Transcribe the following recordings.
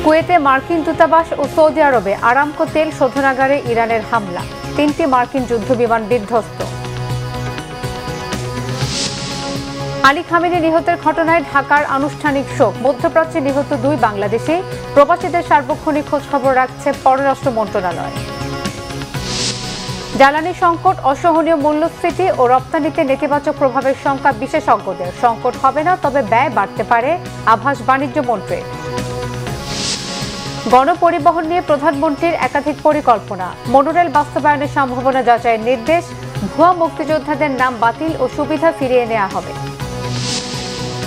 কুয়েতে মার্কিন দূতাবাস ও সৌদি আরবে আরামকো তেল শোধনাগারে ইরানের হামলা, 3টি মার্কিন যুদ্ধবিমান বিধ্বস্ত। আলী খামেনি নিহতের ঘটনায় ঢাকার আনুষ্ঠানিক শোক, মধ্যপ্রাচ্যে নিহত 2 বাংলাদেশি। প্রবাসীদের সার্বক্ষণিক খোঁজখবর রাখছে পররাষ্ট্র মন্ত্রণালয়। জ্বালানি সংকট, অসহনীয় মূল্যস্ফীতি ও রপ্তানিতে নেতিবাচক প্রভাবের শঙ্কা বিশেষজ্ঞদের। সংকট হবে না, তবে ব্যয় বাড়তে পারে, আভাস বাণিজ্য মন্ত্রী। গণপরিবহন নিয়ে প্রধানমন্ত্রীর একাধিক পরিকল্পনা, মনোরেল বাস্তবায়নের সম্ভাবনা যাচাইয়ের নির্দেশ। ভুয়া মুক্তিযোদ্ধাদের নাম বাতিল ও সুবিধা ফিরিয়ে নেওয়া হবে।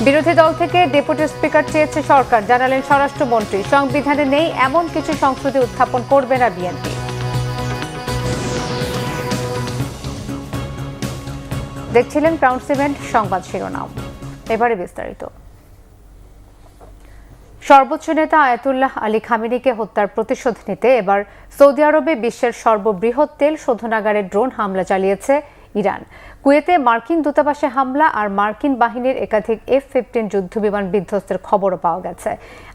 বিরোধী দল থেকে ডেপুটি স্পিকার চেয়েছে সরকার, জানালেন স্বরাষ্ট্রমন্ত্রী। সংবিধানে নেই এমন কিছু সংশোধনী উত্থাপন করবে না বিএনপি। দেখছিলেন ক্রাউন সিমেন্ট সংবাদ শিরোনাম, এবারে বিস্তারিত। সর্বোচ্চ নেতা আয়াতুল্লাহ আলী খামেনিকে হত্যার প্রতিশোধ নিতে এবার সৌদি আরবে বিশ্বের সর্ববৃহৎ তেল শোধনাগারে ড্রোন হামলা চালিয়েছে ইরান। কুয়েতে মার্কিন দূতাবাসে হামলা আর মার্কিন বাহিনীর একাধিক F-15 যুদ্ধবিমান বিধ্বস্তের খবরও পাওয়া গেছে।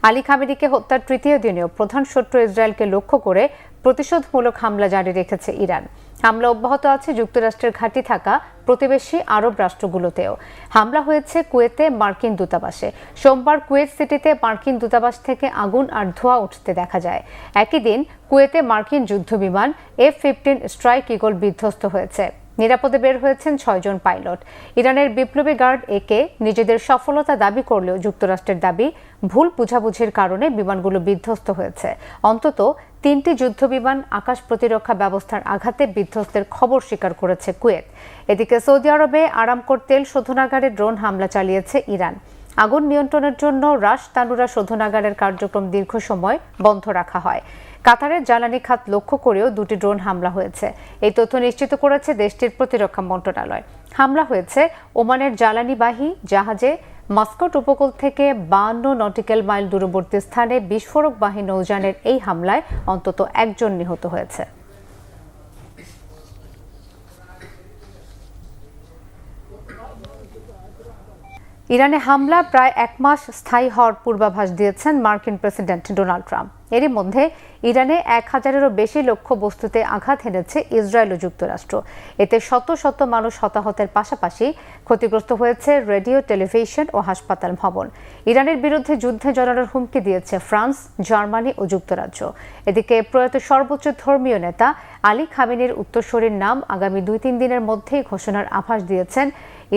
আলী খামেনিকে হত্যার তৃতীয় দিনেও প্রধান শত্রু ইসরায়েলকে লক্ষ্য করে প্রতিশোধমূলক হামলা জারি রেখেছে ইরান। হামলা অব্যাহত আছে যুক্তরাষ্ট্রের ঘাঁটি থাকা প্রতিবেশী আরব রাষ্ট্রগুলোতেও। হামলা হয়েছে কুয়েতে মার্কিন দূতাবাসে। সোমবার কুয়েত সিটিতে মার্কিন দূতাবাস থেকে আগুন আর ধোঁয়া উঠতে দেখা যায়। একই দিন কুয়েতে মার্কিন যুদ্ধবিমান F-15 স্ট্রাইক ঈগল বিধ্বস্ত হয়েছে। নিরাপদে বের হয়েছেন 6 জন পাইলট। ইরানের বিপ্লবী গার্ড একে নিজেদের সফলতা দাবি করলেও যুক্তরাষ্ট্রের দাবি ভুল বুঝাবুঝির কারণে বিমানগুলো বিধ্বস্ত হয়েছে। অন্তত 3টি যুদ্ধবিমান আকাশ প্রতিরক্ষা ব্যবস্থার আঘাতে বিধ্বস্তের খবর স্বীকার করেছে কুয়েত। এদিকে সৌদি আরবে আরামকোর তেল শোধনাগারে ড্রোন হামলা চালিয়েছে ইরান। আগুন নিয়ন্ত্রণের জন্য রাশ তানুরা শোধনাগারের কার্যক্রম দীর্ঘ সময় বন্ধ রাখা হয়। কাতারের জ্বালানি খাত লক্ষ্য করেও 2টি ড্রোন হামলা হয়েছে। এই তথ্য নিশ্চিত করেছে দেশটির প্রতিরক্ষা মন্ত্রণালয়। হামলা হয়েছে ওমানের জ্বালানিবাহী জাহাজে। মাস্কট উপকূল থেকে 52 নটিক্যাল মাইল দূরবর্তী স্থানে বিস্ফোরকবাহী নৌযানের এই হামলায় অন্তত 1 জন নিহত হয়েছে। ইরানে হামলা প্রায় 1 মাস স্থায়ী হওয়ার পূর্বাভাস দিয়েছেন মার্কিন প্রেসিডেন্ট ডোনাল্ড ট্রাম্প। এরই মধ্যে ইরানে 1000-এরও বেশি লক্ষ্যবস্তুতে আঘাত হেনেছে ইসরায়েল ও যুক্তরাষ্ট্র। এতে শত শত মানুষ হতাহতের পাশাপাশি ক্ষতিগ্রস্ত হয়েছে রেডিও, টেলিভিশন ও হাসপাতাল ভবন। ইরানের বিরুদ্ধে যুদ্ধে জড়ানোর হুমকি দিয়েছে ফ্রান্স, জার্মানি ও যুক্তরাজ্য। এদিকে প্রয়াত সর্বোচ্চ ধর্মীয় নেতা আলী খামেনির উত্তরসূরির নাম আগামী 2-3 দিনের মধ্যেই ঘোষণার আভাস দিয়েছেন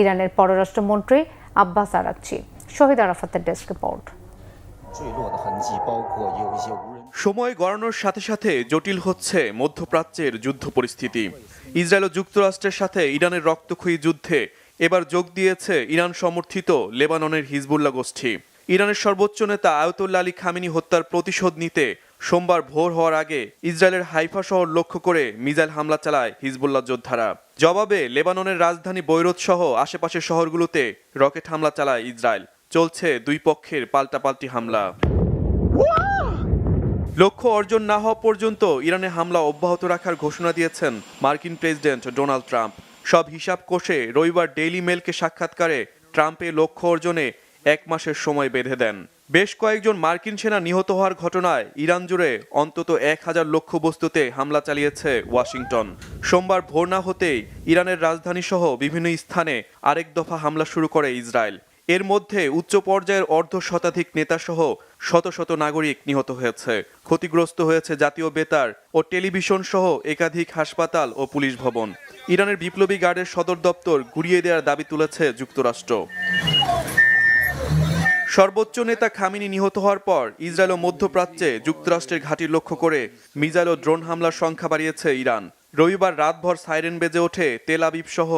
ইরানের পররাষ্ট্রমন্ত্রী আব্বাস আরাকচি। শহীদ আরাফাতের ডেস্ক রিপোর্ট। সময় গড়ানোর সাথে সাথে জটিল হচ্ছে মধ্যপ্রাচ্যের যুদ্ধ পরিস্থিতি। ইসরায়েল ও যুক্তরাষ্ট্রের সাথে ইরানের রক্তক্ষয়ী যুদ্ধে এবার যোগ দিয়েছে ইরান সমর্থিত লেবাননের হিজবুল্লাহ গোষ্ঠী। ইরানের সর্বোচ্চ নেতা আয়াতুল্লাহ আলী খামেনি হত্যার প্রতিশোধ নিতে সোমবার ভোর হওয়ার আগে ইসরায়েলের হাইফা শহর লক্ষ্য করে মিসাইল হামলা চালায় হিজবুল্লাহ যোদ্ধারা। জবাবে লেবাননের রাজধানী বৈরুত সহ আশেপাশের শহরগুলোতে রকেট হামলা চালায় ইসরায়েল। চলছে 2 পক্ষের পাল্টাপাল্টি হামলা। লক্ষ্য অর্জন না হওয়া পর্যন্ত ইরানে হামলা অব্যাহত রাখার ঘোষণা দিয়েছেন মার্কিন প্রেসিডেন্ট ডোনাল্ড ট্রাম্প। সব হিসাব কষে রবিবার ডেইলি মেলকে সাক্ষাৎকারে ট্রাম্পের লক্ষ্য অর্জনে 1 মাসের সময় বেঁধে দেন। বেশ কয়েকজন মার্কিন সেনা নিহত হওয়ার ঘটনায় ইরান জুড়ে অন্তত 1000 লক্ষ্যবস্তুতে হামলা চালিয়েছে ওয়াশিংটন। সোমবার ভোর না হতেই ইরানের রাজধানী সহ বিভিন্ন স্থানে আরেক দফা হামলা শুরু করে ইসরায়েল। এর মধ্যে উচ্চ পর্যায়ের অর্ধশতাধিক নেতাসহ শত শত নাগরিক নিহত হয়েছে। ক্ষতিগ্রস্ত হয়েছে জাতীয় বেতার ও টেলিভিশন সহ একাধিক হাসপাতাল ও পুলিশ ভবন। ইরানের বিপ্লবী গার্ডের সদর দপ্তর গুড়িয়ে দেওয়ার দাবি তুলেছে যুক্তরাষ্ট্র। সর্বোচ্চ নেতা খামেনি নিহত হওয়ার পর ইসরায়েল ও মধ্যপ্রাচ্যে যুক্তরাষ্ট্রের ঘাঁটি লক্ষ্য করে মিসাইল ও ড্রোন হামলার সংখ্যা বাড়িয়েছে ইরান। রবিবার রাতভর সাইরেন বেজে ওঠে তেল আবিব সহ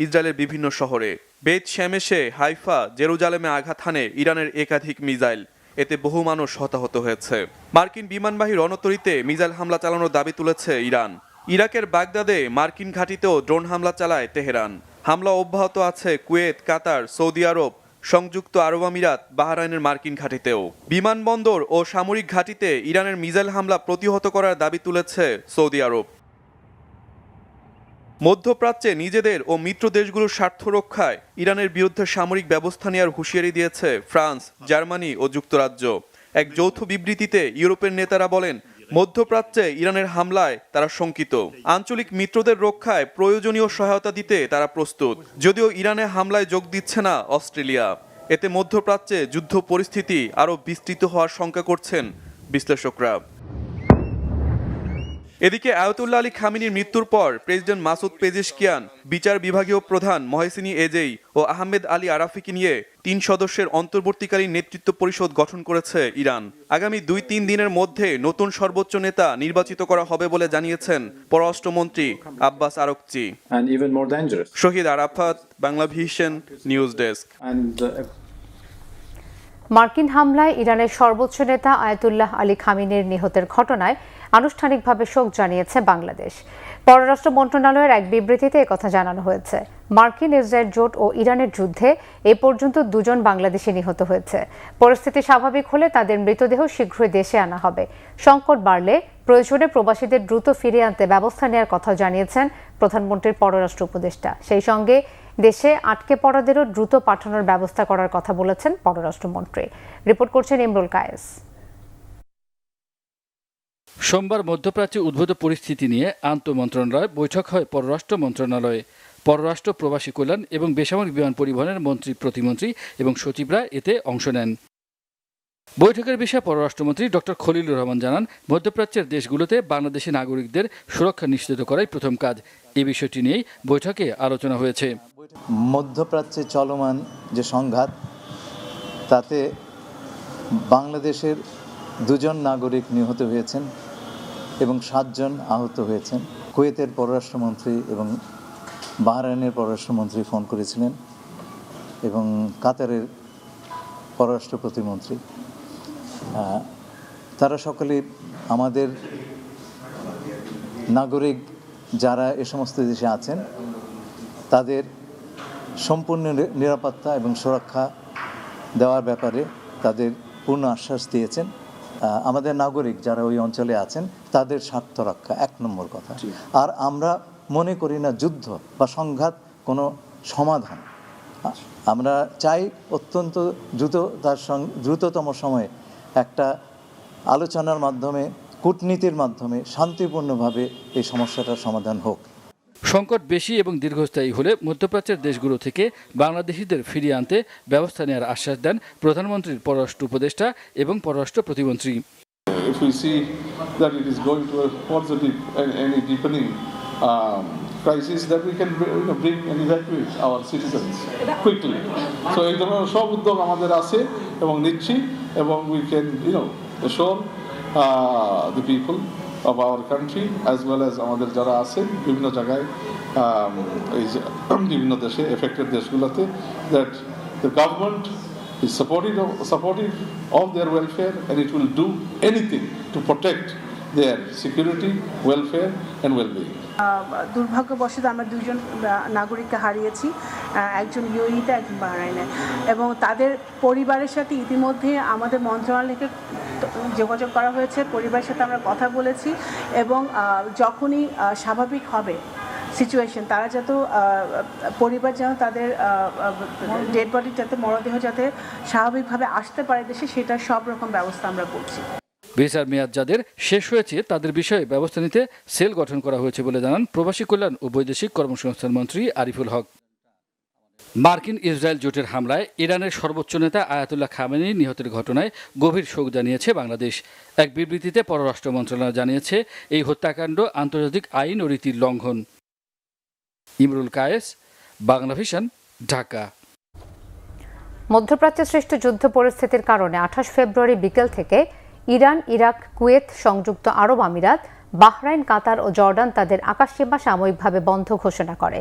ইসরায়েলের বিভিন্ন শহরে। বেত শেমেশে, হাইফা, জেরুজালেমে আঘাত হানে ইরানের একাধিক মিসাইল। এতে বহু মানুষ হতাহত হয়েছে। মার্কিন বিমানবাহী রণতরীতে মিসাইল হামলা চালানোর দাবি তুলেছে ইরান। ইরাকের বাগদাদে মার্কিন ঘাঁটিতেও ড্রোন হামলা চালায় তেহরান। হামলা অব্যাহত আছে কুয়েত, কাতার, সৌদি আরব, সংযুক্ত আরব আমিরাত, বাহরাইনের মার্কিন ঘাঁটিতেও। বিমানবন্দর ও সামরিক ঘাঁটিতে ইরানের মিসাইল হামলা প্রতিহত করার দাবি তুলেছে সৌদি আরব। মধ্যপ্রাচ্যে নিজেদের ও মিত্র দেশগুলোর স্বার্থ রক্ষায় ইরানের বিরুদ্ধে সামরিক ব্যবস্থা নেওয়ার হুঁশিয়ারি দিয়েছে ফ্রান্স, জার্মানি ও যুক্তরাজ্য। এক যৌথ বিবৃতিতে ইউরোপের নেতারা বলেন, মধ্যপ্রাচ্যে ইরানের হামলায় তারা শঙ্কিত। আঞ্চলিক মিত্রদের রক্ষায় প্রয়োজনীয় সহায়তা দিতে তারা প্রস্তুত। যদিও ইরানে হামলায় যোগ দিচ্ছে না অস্ট্রেলিয়া। এতে মধ্যপ্রাচ্যে যুদ্ধ পরিস্থিতি আরও বিস্তৃত হওয়ার শঙ্কা করছেন বিশ্লেষকরা। এদিকে আয়াতুল্লাহ আলী খামেনির মৃত্যুর পর প্রেসিডেন্ট মাসুদ পেজেশকিয়ান, বিচার বিভাগীয় প্রধান মহসিনী এজেই ও আহমেদ আলী আরাফিকে নিয়ে ৩ সদস্যের অন্তর্বর্তীকালীন নেতৃত্ব পরিষদ গঠন করেছে ইরান। আগামী ২-৩ দিনের মধ্যে নতুন সর্বোচ্চ নেতা নির্বাচিত করা হবে বলে জানিয়েছেন পররাষ্ট্রমন্ত্রী Abbas Araghchi. Shahid Arafat, Bangla vision news desk. মার্কিন হামলায় ইরানের সর্বোচ্চ নেতা আয়াতুল্লাহ আলী খামেনির নিহতের ঘটনায় আনুষ্ঠানিকভাবে শোক জানিয়েছে বাংলাদেশ। পররাষ্ট্র মন্ত্রণালয়ের এক বিবৃতিতে একথা জানানো হয়েছে। মার্কিন ইসরায়েল জোট ও ইরানের যুদ্ধে এ পর্যন্ত 2 জন বাংলাদেশি নিহত হয়েছে। পরিস্থিতি স্বাভাবিক হলে তাদের মৃতদেহ শীঘ্রই দেশে আনা হবে। সংকট বাড়লে প্রয়োজনে প্রবাসীদের দ্রুত ফিরিয়ে আনতে ব্যবস্থা নেওয়ার কথা জানিয়েছেন প্রধানমন্ত্রীর পররাষ্ট্র উপদেষ্টা। সেই সঙ্গে দেশে আটকে পড়াদেরও দ্রুত পাঠানোর ব্যবস্থা করার কথা বলেছেন পররাষ্ট্রমন্ত্রী। রিপোর্ট করছেন ইমরুল কায়েস। সোমবার মধ্যপ্রাচ্যে উদ্ভূত পরিস্থিতি নিয়ে আন্তঃমন্ত্রণালয় বৈঠক হয় পররাষ্ট্র মন্ত্রণালয়ে। পররাষ্ট্র, প্রবাসী কল্যাণ এবং বেসামরিক বিমান পরিবহনের মন্ত্রী, প্রতিমন্ত্রী এবং সচিবরা এতে অংশ নেন। বৈঠকের বিষয়ে পররাষ্ট্রমন্ত্রী ডক্টর খলিলুর রহমান জানান, মধ্যপ্রাচ্যের দেশগুলোতে বাংলাদেশি নাগরিকদের সুরক্ষা নিশ্চিত করাই প্রথম কাজ। এই বিষয়টি নিয়েই বৈঠকে আলোচনা হয়েছে। মধ্যপ্রাচ্যে চলমান যে সংঘাত, তাতে বাংলাদেশের 2 জন নাগরিক নিহত হয়েছেন এবং 7 জন আহত হয়েছেন। কুয়েতের পররাষ্ট্রমন্ত্রী এবং বাহরাইনের পররাষ্ট্রমন্ত্রী ফোন করেছিলেন এবং কাতারের পররাষ্ট্র প্রতিমন্ত্রী। তারা সকলে আমাদের নাগরিক যারা এ সমস্ত দেশে আছেন তাদের সম্পূর্ণ নিরাপত্তা এবং সুরক্ষা দেওয়ার ব্যাপারে তাদের পূর্ণ আশ্বাস দিয়েছেন। আমাদের নাগরিক যারা ওই অঞ্চলে আছেন তাদের স্বার্থ রক্ষা 1 নম্বর কথা। আর আমরা মনে করি না যুদ্ধ বা সংঘাত কোনো সমাধান। আমরা চাই অত্যন্ত দ্রুততম সময়ে একটা আলোচনার মাধ্যমে, কূটনীতির মাধ্যমে শান্তিপূর্ণভাবে এই সমস্যাটার সমাধান হোক। সংকট বেশি এবং দীর্ঘস্থায়ী হলে মধ্যপ্রাচ্যের দেশগুলো থেকে বাংলাদেশিদের ফিরিয়ে আনতে ব্যবস্থা নেওয়ার আশ্বাস দেন প্রধানমন্ত্রীর পররাষ্ট্র উপদেষ্টা এবং পররাষ্ট্র প্রতিমন্ত্রী। If we see that it is going to a positive and any deepening crisis, that we can bring and evacuate our citizens quickly. So এই ধরনের সব উদ্যোগ আমাদের আছে এবং নিচ্ছি, এবং we can assure the people of our country as well as আমাদের যারা আছে বিভিন্ন জায়গায় এই বিভিন্ন দেশে এফেক্টেড দেশগুলোতে that the government is supportive of their welfare and it will do anything to protect their security, welfare and well-being. দুর্ভাগ্যবশত আমরা 2 জন নাগরিককে হারিয়েছি, একজন ইউএইতে, একজন বাহরাইনে, এবং তাদের পরিবারের সাথে ইতিমধ্যে আমাদের মন্ত্রণালয়কে যোগাযোগ করা হয়েছে। পরিবারের সাথে আমরা কথা বলেছি এবং যখনই স্বাভাবিক হবে সিচুয়েশন, তারা যাতে পরিবার যেন তাদের ডেড বডি যাতে মরদেহ যাতে স্বাভাবিকভাবে আসতে পারে দেশে, সেটার সব রকম ব্যবস্থা আমরা করছি। ভিসার মেয়াদ যাদের শেষ হয়েছে তাদের বিষয়ে ব্যবস্থা নিতে সেল গঠন করা হয়েছে বলে জানান প্রবাসী কল্যাণ ও বৈদেশিক কর্মসংস্থান মন্ত্রী আরিফুল হক। মার্কিন ইসরায়েল জোটের হামলায় ইরানের সর্বোচ্চ নেতা আয়াতুল্লাহ খামেনি নিহতের ঘটনায় গভীর শোক জানিয়েছে বাংলাদেশ। এক বিবৃতিতে পররাষ্ট্র মন্ত্রণালয় জানিয়েছে, এই হত্যাকাণ্ড আন্তর্জাতিক আইন ও রীতির লঙ্ঘন। ইমরুল কায়েস, বাংলা ভিশন, ঢাকা। মধ্যপ্রাচ্যে সৃষ্ট যুদ্ধ পরিস্থিতির কারণে 28 ফেব্রুয়ারি বিকেল থেকে ইরান, ইরাক, কুয়েত, সংযুক্ত আরব আমিরাত, বাহরাইন, কাতার ও জর্ডান তাদের আকাশসীমা সাময়িকভাবে বন্ধ ঘোষণা করে।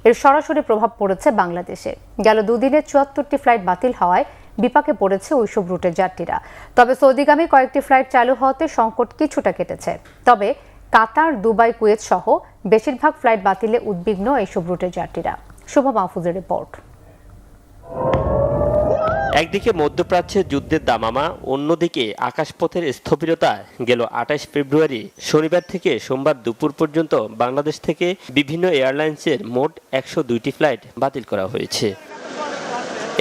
এর সরাসরি প্রভাব পড়েছে বাংলাদেশে। গেল 2 দিনে 74টি ফ্লাইট বাতিল হওয়ায় বিপাকে পড়েছে ওইসব রুটের যাত্রীরা। তবে সৌদিগামী কয়েকটি ফ্লাইট চালু হওয়াতে সংকট কিছুটা কেটেছে। তবে কাতার, দুবাই, কুয়েত সহ বেশিরভাগ ফ্লাইট বাতিলে উদ্বিগ্ন এইসব রুটের যাত্রীরা। শুভ মাহফুজের রিপোর্ট। একদিকে মধ্যপ্রাচ্যে যুদ্ধের দামামা, অন্যদিকে আকাশপথের স্থবিরতা। গেল 28 ফেব্রুয়ারি শনিবার থেকে সোমবার দুপুর পর্যন্ত বাংলাদেশ থেকে বিভিন্ন এয়ারলাইন্সের মোট 102টি ফ্লাইট বাতিল করা হয়েছে।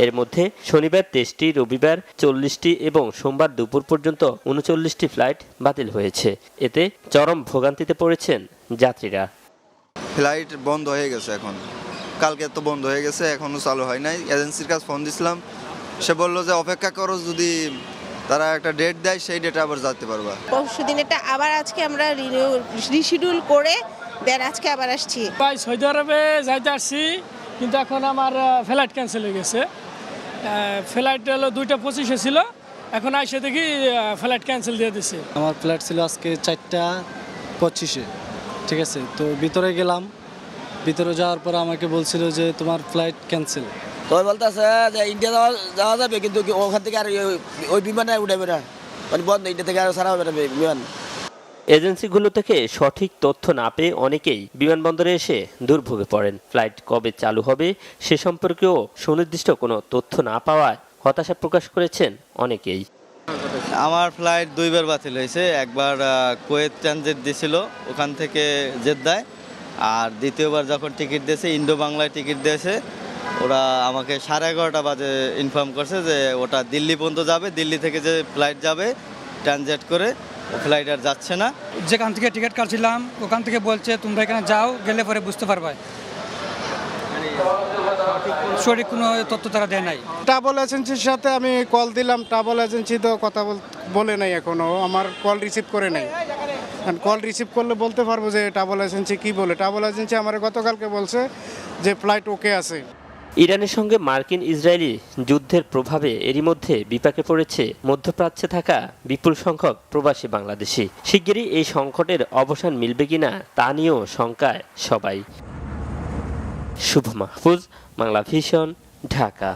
এর মধ্যে শনিবার 23টি, রবিবার 40টি এবং সোমবার দুপুর পর্যন্ত 39টি ফ্লাইট বাতিল হয়েছে। এতে চরম ভোগান্তিতে পড়েছেন যাত্রীরা। ফ্লাইট বন্ধ হয়ে গেছে, এখন কালকে তো বন্ধ হয়ে গেছে, এখনো চালু হয় নাই। এজেন্সির কাছে ফোন দিছিলাম, সে বললো যে অপেক্ষা করো, যদি তারা একটা ডেট দেয় সেই ডেটে আবার যেতে পারবা। পরশুদিন এটা আবার আজকে আমরা রিশিডিউল করে দেন আজকে আবার আসছি। ভাই সৌদি আরবে যাইতে আসছি, কিন্তু এখন আমার ফ্লাইট ক্যান্সেল হয়ে গেছে। ফ্লাইট হলো 2টা 25-এ ছিল, এখন আইসে দেখি ফ্লাইট ক্যান্সেল দিয়ে দিছে। আমার ফ্লাইট ছিল আজকে 4টা 25-এ, ঠিক আছে। তো ভিতরে গেলাম, ভিতরে যাওয়ার পর আমাকে বলছিল যে তোমার ফ্লাইট ক্যান্সেল। তো বলতেছে যে ইন্ডিয়া যাওয়া যাবে, কিন্তু ওখান থেকে আর ওই বিমানে উঠাবে না, মানে বন্ধ, ইন্ডিয়া থেকে আর সারা হবে না বিমান। এজেন্সিগুলো থেকে সঠিক তথ্য না পেয়ে অনেকেই বিমানবন্দরে এসে দুর্ভোগে পড়েন। ফ্লাইট কবে চালু হবে সে সম্পর্কেও সুনির্দিষ্ট কোনো তথ্য না পাওয়ায় হতাশা প্রকাশ করেছেন অনেকেই। আমার ফ্লাইট 2বার বাতিল হয়েছে। একবার কুয়েত ট্রানজিট দিয়েছিল ওখান থেকে জেদ্দায়, আর দ্বিতীয়বার যখন টিকিট দিয়েছে, ইন্দো বাংলায় টিকিট দিয়েছে, ওরা আমাকে 11:30 বাজে ইনফর্ম করছে যে ওটা দিল্লি পর্যন্ত যাবে, দিল্লি থেকে যে ফ্লাইট যাবে ট্রানজিট করে, ফ্লাইট আর যাচ্ছে না। যেখান থেকে টিকিট কাটছিলাম ওখান থেকে বলছে তোমরা এখানে যাও, গেলে পরে বুঝতে পারবে। সঠিক কোনো তথ্য তারা দেয় নাই। ট্রাভেল এজেন্সির সাথে আমি কল দিলাম, ট্রাভেল এজেন্সি তো কথা বলে নাই, এখনও আমার কল রিসিভ করে নাই। কল রিসিভ করলে বলতে পারবো যে ট্রাভেল এজেন্সি কি বলে। ট্রাভেল এজেন্সি আমার গতকালকে বলছে যে ফ্লাইট ওকে আছে। ইরানের সঙ্গে মার্কিন ইসরায়েলি যুদ্ধের প্রভাবে এরই মধ্যে বিপাকে পড়েছে মধ্যপ্রাচ্যে থাকা বিপুল সংখ্যক প্রবাসী বাংলাদেশি। শিগগিরই এই সংকটের অবসান মিলবে কিনা তা নিয়েও শঙ্কায় সবাই। শুভ মাহফুজ, বাংলা ভিশন, ঢাকা।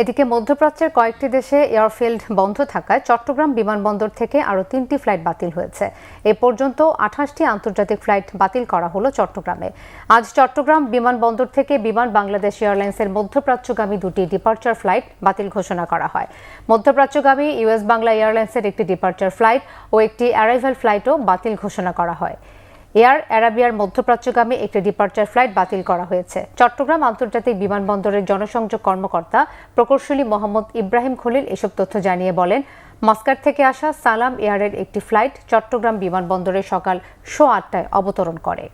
এদিকে মধ্যপ্রাচ্যের কয়েকটি দেশে এয়ারফিল্ড বন্ধ থাকায় চট্টগ্রাম বিমানবন্দর থেকে আরও 3টি ফ্লাইট বাতিল হয়েছে। এ পর্যন্ত 28টি আন্তর্জাতিক ফ্লাইট বাতিল করা হলো চট্টগ্রামে। আজ চট্টগ্রাম বিমানবন্দর থেকে বিমান বাংলাদেশ এয়ারলাইন্সের মধ্যপ্রাচ্যগামী 2টি ডিপার্চার ফ্লাইট বাতিল ঘোষণা করা হয়। মধ্যপ্রাচ্যগামী ইউএস বাংলা এয়ারলাইন্সের একটি ডিপার্চার ফ্লাইট ও একটি অ্যারাইভাল ফ্লাইটও বাতিল ঘোষণা করা হয়। এয়ার অ্যারাবিয়ার মধ্যপ্রাচ্যগামী একটি ডিপার্চার ফ্লাইট বাতিল করা হয়েছে। চট্টগ্রাম আন্তর্জাতিক বিমানবন্দরের জনসংযোগ কর্মকর্তা প্রকৌশলী মোহাম্মদ ইব্রাহিম খলিল এসব তথ্য জানিয়ে বলেন, মাস্কাট থেকে আসা সালাম এয়ারের একটি ফ্লাইট চট্টগ্রাম বিমানবন্দরে সকাল 8:15 অবতরণ করে।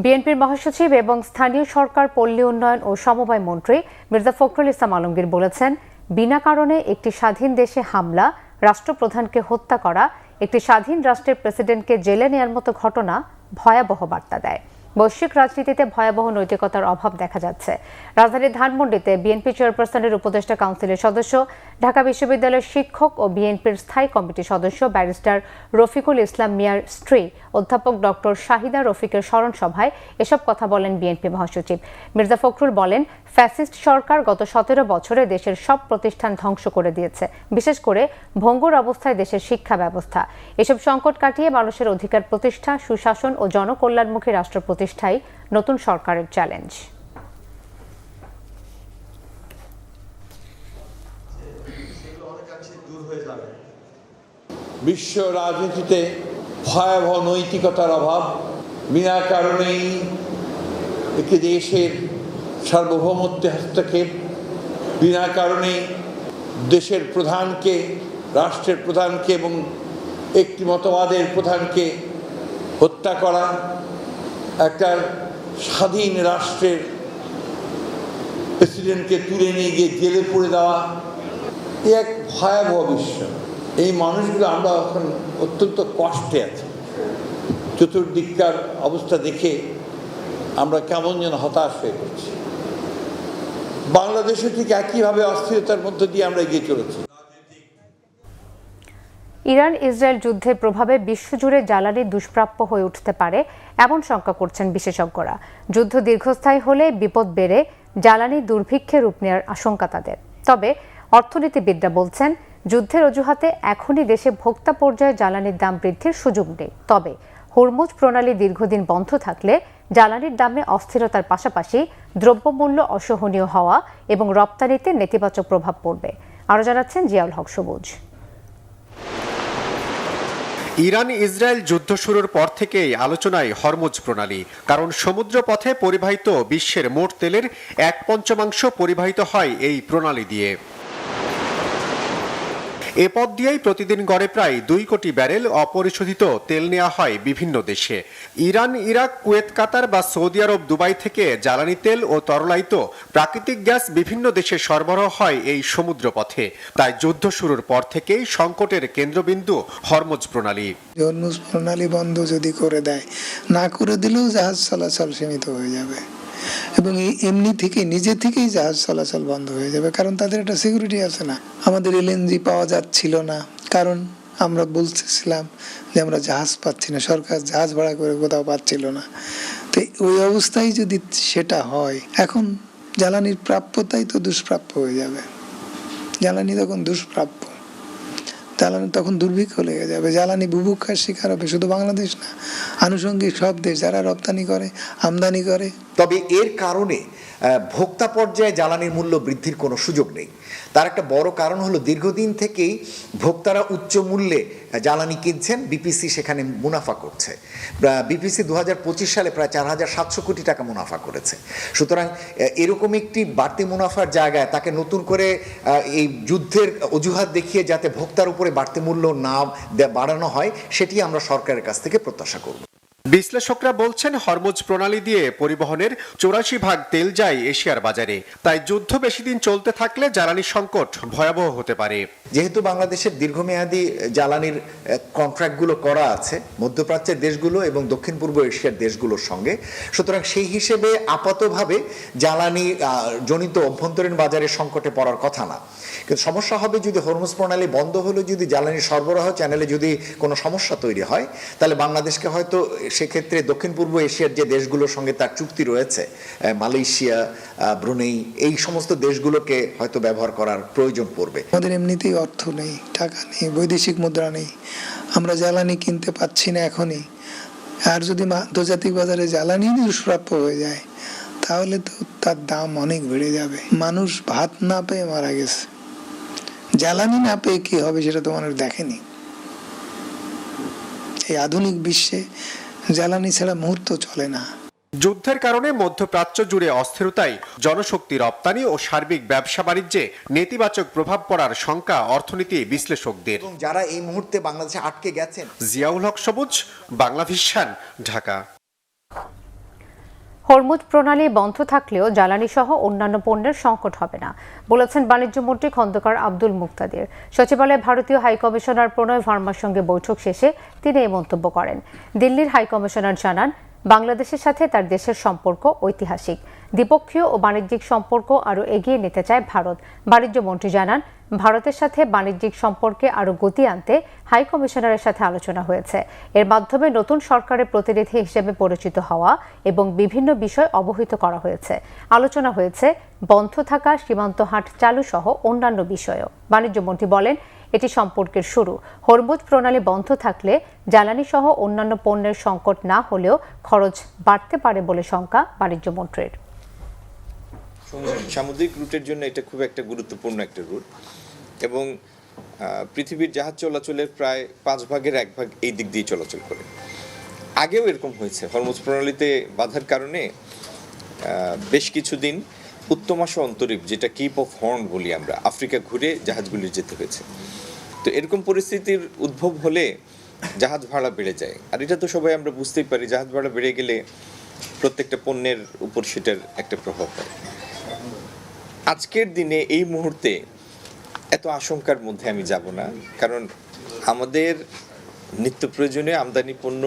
বিএনপির মহাসচিব এবং স্থানীয় সরকার, পল্লী উন্নয়ন ও সমবায় মন্ত্রী মির্জা ফখরুল ইসলাম আলমগীর বলেছেন, বিনা কারণে একটি স্বাধীন দেশে হামলা, রাষ্ট্রপ্রধানকে হত্যা করা, একটি স্বাধীন রাষ্ট্রের প্রেসিডেন্টকে জেলে নেওয়ার মতো ঘটনা ভয়াবহ বার্তা দেয়। বৈশ্বিক রাজনীতিতে ভয়াবহ নৈতিকতার অভাব দেখা যাচ্ছে। রাজধানীর ধানমন্ডিতে বিএনপি চেয়ারপারসনের উপদেষ্টা কাউন্সিলের সদস্য, ঢাকা বিশ্ববিদ্যালয়ের শিক্ষক ও বিএনপির স্থায়ী কমিটির সদস্য ব্যারিস্টার রফিকুল ইসলাম মিয়ার স্ত্রী অধ্যাপক ডক্টর শাহিদা রফিকের স্মরণ সভায় এসব কথা বলেন বিএনপি মহাসচিব। মির্জা ফখরুল বলেন, ফ্যাসিস্ট সরকার গত 17 বছরে দেশের সব প্রতিষ্ঠান ধ্বংস করে দিয়েছে, বিশেষ করে ভঙ্গুর অবস্থায় দেশের শিক্ষা ব্যবস্থা। এসব সংকট কাটিয়ে মানুষের অধিকার প্রতিষ্ঠা, সুশাসন ও জনকল্যাণমুখী রাষ্ট্র প্রতিষ্ঠাই নতুন সরকারের চ্যালেঞ্জ। বিশ্ব রাজনীতিতে ভয়াবহ নৈতিকতার অভাব, বিনা কারণেই একটি দেশের সার্বভৌমত্বে হস্তক্ষেপ, বিনা কারণেই দেশের প্রধানকে, রাষ্ট্রের প্রধানকে এবং একটি মতবাদের প্রধানকে হত্যা করা, একটা স্বাধীন রাষ্ট্রের প্রেসিডেন্টকে তুলে নিয়ে গিয়ে জেলে পুরে দেওয়া, এ এক ভয়াবহ বিশ্ব। এই মানুষগুলো আমরা এখন অত্যন্ত কষ্টে আছি। চতুর্দিককার অবস্থা দেখে আমরা কেমন যেন হতাশ হয়ে পড়ছি। বাংলাদেশে ঠিক একইভাবে অস্থিরতার মধ্য দিয়ে আমরা এগিয়ে চলেছি। ইরান ইসরায়েল যুদ্ধের প্রভাবে বিশ্বজুড়ে জ্বালানি দুষ্প্রাপ্য হয়ে উঠতে পারে এমন শঙ্কা করছেন বিশেষজ্ঞরা। যুদ্ধ দীর্ঘস্থায়ী হলে বিপদ বেড়ে জ্বালানি দুর্ভিক্ষে রূপ নেওয়ার আশঙ্কা তাদের। তবে অর্থনীতিবিদরা বলছেন, যুদ্ধের অজুহাতে এখনই দেশে ভোক্তা পর্যায়ে জ্বালানির দাম বৃদ্ধির সুযোগ নেই। তবে হরমুজ প্রণালী দীর্ঘদিন বন্ধ থাকলে জ্বালানির দামে অস্থিরতার পাশাপাশি দ্রব্যমূল্য অসহনীয় হওয়া এবং রপ্তানিতে নেতিবাচক প্রভাব পড়বে। আরও জানাচ্ছেন জিয়াউল হক সবুজ। ইরান ইসরায়েল যুদ্ধ শুরুর পর থেকেই আলোচনায় হরমুজ প্রণালী, কারণ সমুদ্র পথে পরিবাহিত বিশ্বের মোট তেলের 1/5 পরিবাহিত হয় এই প্রণালী দিয়ে। এ পথ দিয়েই প্রতিদিন গড়ে প্রায় 2 কোটি ব্যারেল অপরিশোধিত তেল নেওয়া হয় বিভিন্ন দেশে। ইরান, ইরাক, কুয়েত, কাতার বা সৌদি আরব, দুবাই থেকে জ্বালানি তেল ও তরলায়িত প্রাকৃতিক গ্যাস বিভিন্ন দেশে সরবরাহ হয় এই সমুদ্র পথে। তাই যুদ্ধ শুরুর পর থেকেই সংকটের কেন্দ্রবিন্দু হরমুজ প্রণালী। হরমুজ প্রণালী বন্ধ যদি করে দেয়, না করে দিলেও জাহাজ চলাচল সীমিত হয়ে যাবে এবং এমনি থেকে নিজে থেকেই জাহাজ চলাচল বন্ধ হয়ে যাবে, কারণ তাদের একটা সিকিউরিটি আছে না। আমাদের এলএনজি পাওয়া যাচ্ছিল না, কারণ আমরা বলতেছিলাম যে আমরা জাহাজ পাচ্ছি না, সরকার জাহাজ ভাড়া করে কোথাও পাচ্ছিল না। তো ওই অবস্থায় যদি সেটা হয়, এখন জ্বালানির প্রাপ্যতাই তো দুষ্প্রাপ্য হয়ে যাবে। জ্বালানি তখন দুষ্প্রাপ্য, জ্বালানি তখন দুর্ভিক্ষ লেগে যাবে, জ্বালানি বুভুক্ষার শিকার হবে শুধু বাংলাদেশ না, আনুষঙ্গিক সব দেশ যারা রপ্তানি করে, আমদানি করে। তবে এর কারণে ভোক্তা পর্যায়ে জ্বালানির মূল্য বৃদ্ধির কোনো সুযোগ নেই। তার একটা বড় কারণ হলো দীর্ঘদিন থেকেই ভোক্তারা উচ্চ মূল্যে জ্বালানি কিনছেন, বিপিসি সেখানে মুনাফা করছে। বিপিসি 2025 সালে প্রায় 4700 কোটি টাকা মুনাফা করেছে। সুতরাং এরকম একটি বাড়তি মুনাফার জায়গায় তাকে নতুন করে এই যুদ্ধের অজুহাত দেখিয়ে যাতে ভোক্তার উপরে বাড়তি মূল্য না বাড়ানো হয়, সেটি আমরা সরকারের কাছ থেকে প্রত্যাশা করব। বিশ্লেষকরা বলছেন, হরমুজ প্রণালী দিয়ে পরিবহনের 84% তেল যায় এশিয়ার বাজারে। তাই যুদ্ধ বেশি দিন চলতে থাকলে জ্বালানি সংকট ভয়াবহ হতে পারে। যেহেতু বাংলাদেশের দীর্ঘমেয়াদী জ্বালানির কন্ট্রাক্টগুলো করা আছে মধ্যপ্রাচ্যের দেশগুলো এবং দক্ষিণ পূর্ব এশিয়ার দেশগুলোর সঙ্গে, সুতরাং সেই হিসেবে আপাতভাবে জ্বালানি জনিত অভ্যন্তরীণ বাজারে সংকটে পড়ার কথা না। কিন্তু সমস্যা হবে যদি হরমুজ প্রণালী বন্ধ হলে, যদি জ্বালানি সরবরাহ চ্যানেলে যদি কোনো সমস্যা তৈরি হয়, তাহলে বাংলাদেশকে হয়তো সেক্ষেত্রে দক্ষিণ পূর্ব এশিয়ার যে দেশগুলোর সঙ্গে তার চুক্তি রয়েছে, মালয়েশিয়া, ব্রুনেই, এই সমস্ত দেশগুলোকে হয়তো ব্যবহার করার প্রয়োজন পড়বে। আমাদের এমনিতেই অর্থ নেই, টাকা নেই, বৈদেশিক মুদ্রা নেই, আমরা জ্বালানি কিনতে পাচ্ছি না এখনই। আর যদি আন্তর্জাতিক বাজারে জ্বালানি দুষ্প্রাপ্য হয়ে যায়, তাহলে তো তার দাম অনেক বেড়ে যাবে। মানুষ ভাত না পেয়ে মারা গেছে, জ্বালানি না পেয়ে কি হবে সেটা তো মানুষ দেখেনি। এই আধুনিক বিশ্বে জ্বালানি ছাড়া মুহূর্ত চলে না। যুদ্ধের কারণে মধ্যপ্রাচ্য জুড়ে অস্থিরতায় জনশক্তি রপ্তানি ও সার্বিক ব্যবসা বাণিজ্যে নেতিবাচক প্রভাব পড়ার শঙ্কা অর্থনীতি বিশ্লেষকদের। যারা এই মুহূর্তে বাংলাদেশে আটকে গেছেন। জিয়াউল হক সবুজ, বাংলা ভিশন, ঢাকা। হরমুজ প্রণালী বন্ধ থাকলেও জ্বালানি সহ অন্যান্য পণ্যের সংকট হবে না বলেছেন বাণিজ্যমন্ত্রী খন্দকার আব্দুল মুক্তাদির। সচিবালয়ে ভারতীয় হাইকমিশনার প্রণয় ভার্মার সঙ্গে বৈঠক শেষে তিনি এই মন্তব্য করেন। দিল্লির হাইকমিশনার জানান, বাংলাদেশের সাথে তার দেশের সম্পর্ক ঐতিহাসিক, দ্বিপক্ষীয় ও বাণিজ্যিক সম্পর্ক আরও এগিয়ে নিতে চায় ভারত। বাণিজ্যমন্ত্রী জানান, ভারতের সাথে বাণিজ্যিক সম্পর্কে আরও গতি আনতে হাই কমিশনারের সাথে আলোচনা হয়েছে। এর মাধ্যমে নতুন সরকারের প্রতিনিধি হিসেবে পরিচিত হওয়া এবং বিভিন্ন বিষয় অবহিত করা হয়েছে। আলোচনা হয়েছে বন্ধ থাকা সীমান্ত হাট চালু সহ অন্যান্য বিষয়ও। বাণিজ্যমন্ত্রী বলেন, এটি সম্পর্কের শুরু। হরমুজ প্রণালী বন্ধ থাকলে জ্বালানি সহ অন্যান্য পণ্যের সংকট না হলেও খরচ বাড়তে পারে বলে শঙ্কা বাণিজ্যমন্ত্রীর। সামুদ্রিক রুটের জন্য এটা খুব একটা গুরুত্বপূর্ণ একটা রুট এবং পৃথিবীর জাহাজ চলাচলের প্রায় 5 ভাগের 1 ভাগ এই দিক দিয়ে চলাচল করে। আগেও এরকম হয়েছে, হরমুজ প্রণালীতে বাধার কারণে বেশ কিছুদিন উত্তমাশা অন্তরীপ, যেটা কিপ অফ হর্ন বলি আমরা, আফ্রিকা ঘুরে জাহাজগুলি যেতে হয়েছে। তো এরকম পরিস্থিতির উদ্ভব হলে জাহাজ ভাড়া বেড়ে যায়, আর এটা তো সবাই আমরা বুঝতেই পারি, জাহাজ ভাড়া বেড়ে গেলে প্রত্যেকটা পণ্যের উপর সেটার একটা প্রভাব হয়। আজকের দিনে এই মুহূর্তে এত আশঙ্কার মধ্যে আমি যাব না, কারণ আমাদের নিত্য প্রয়োজনীয় আমদানি পণ্য,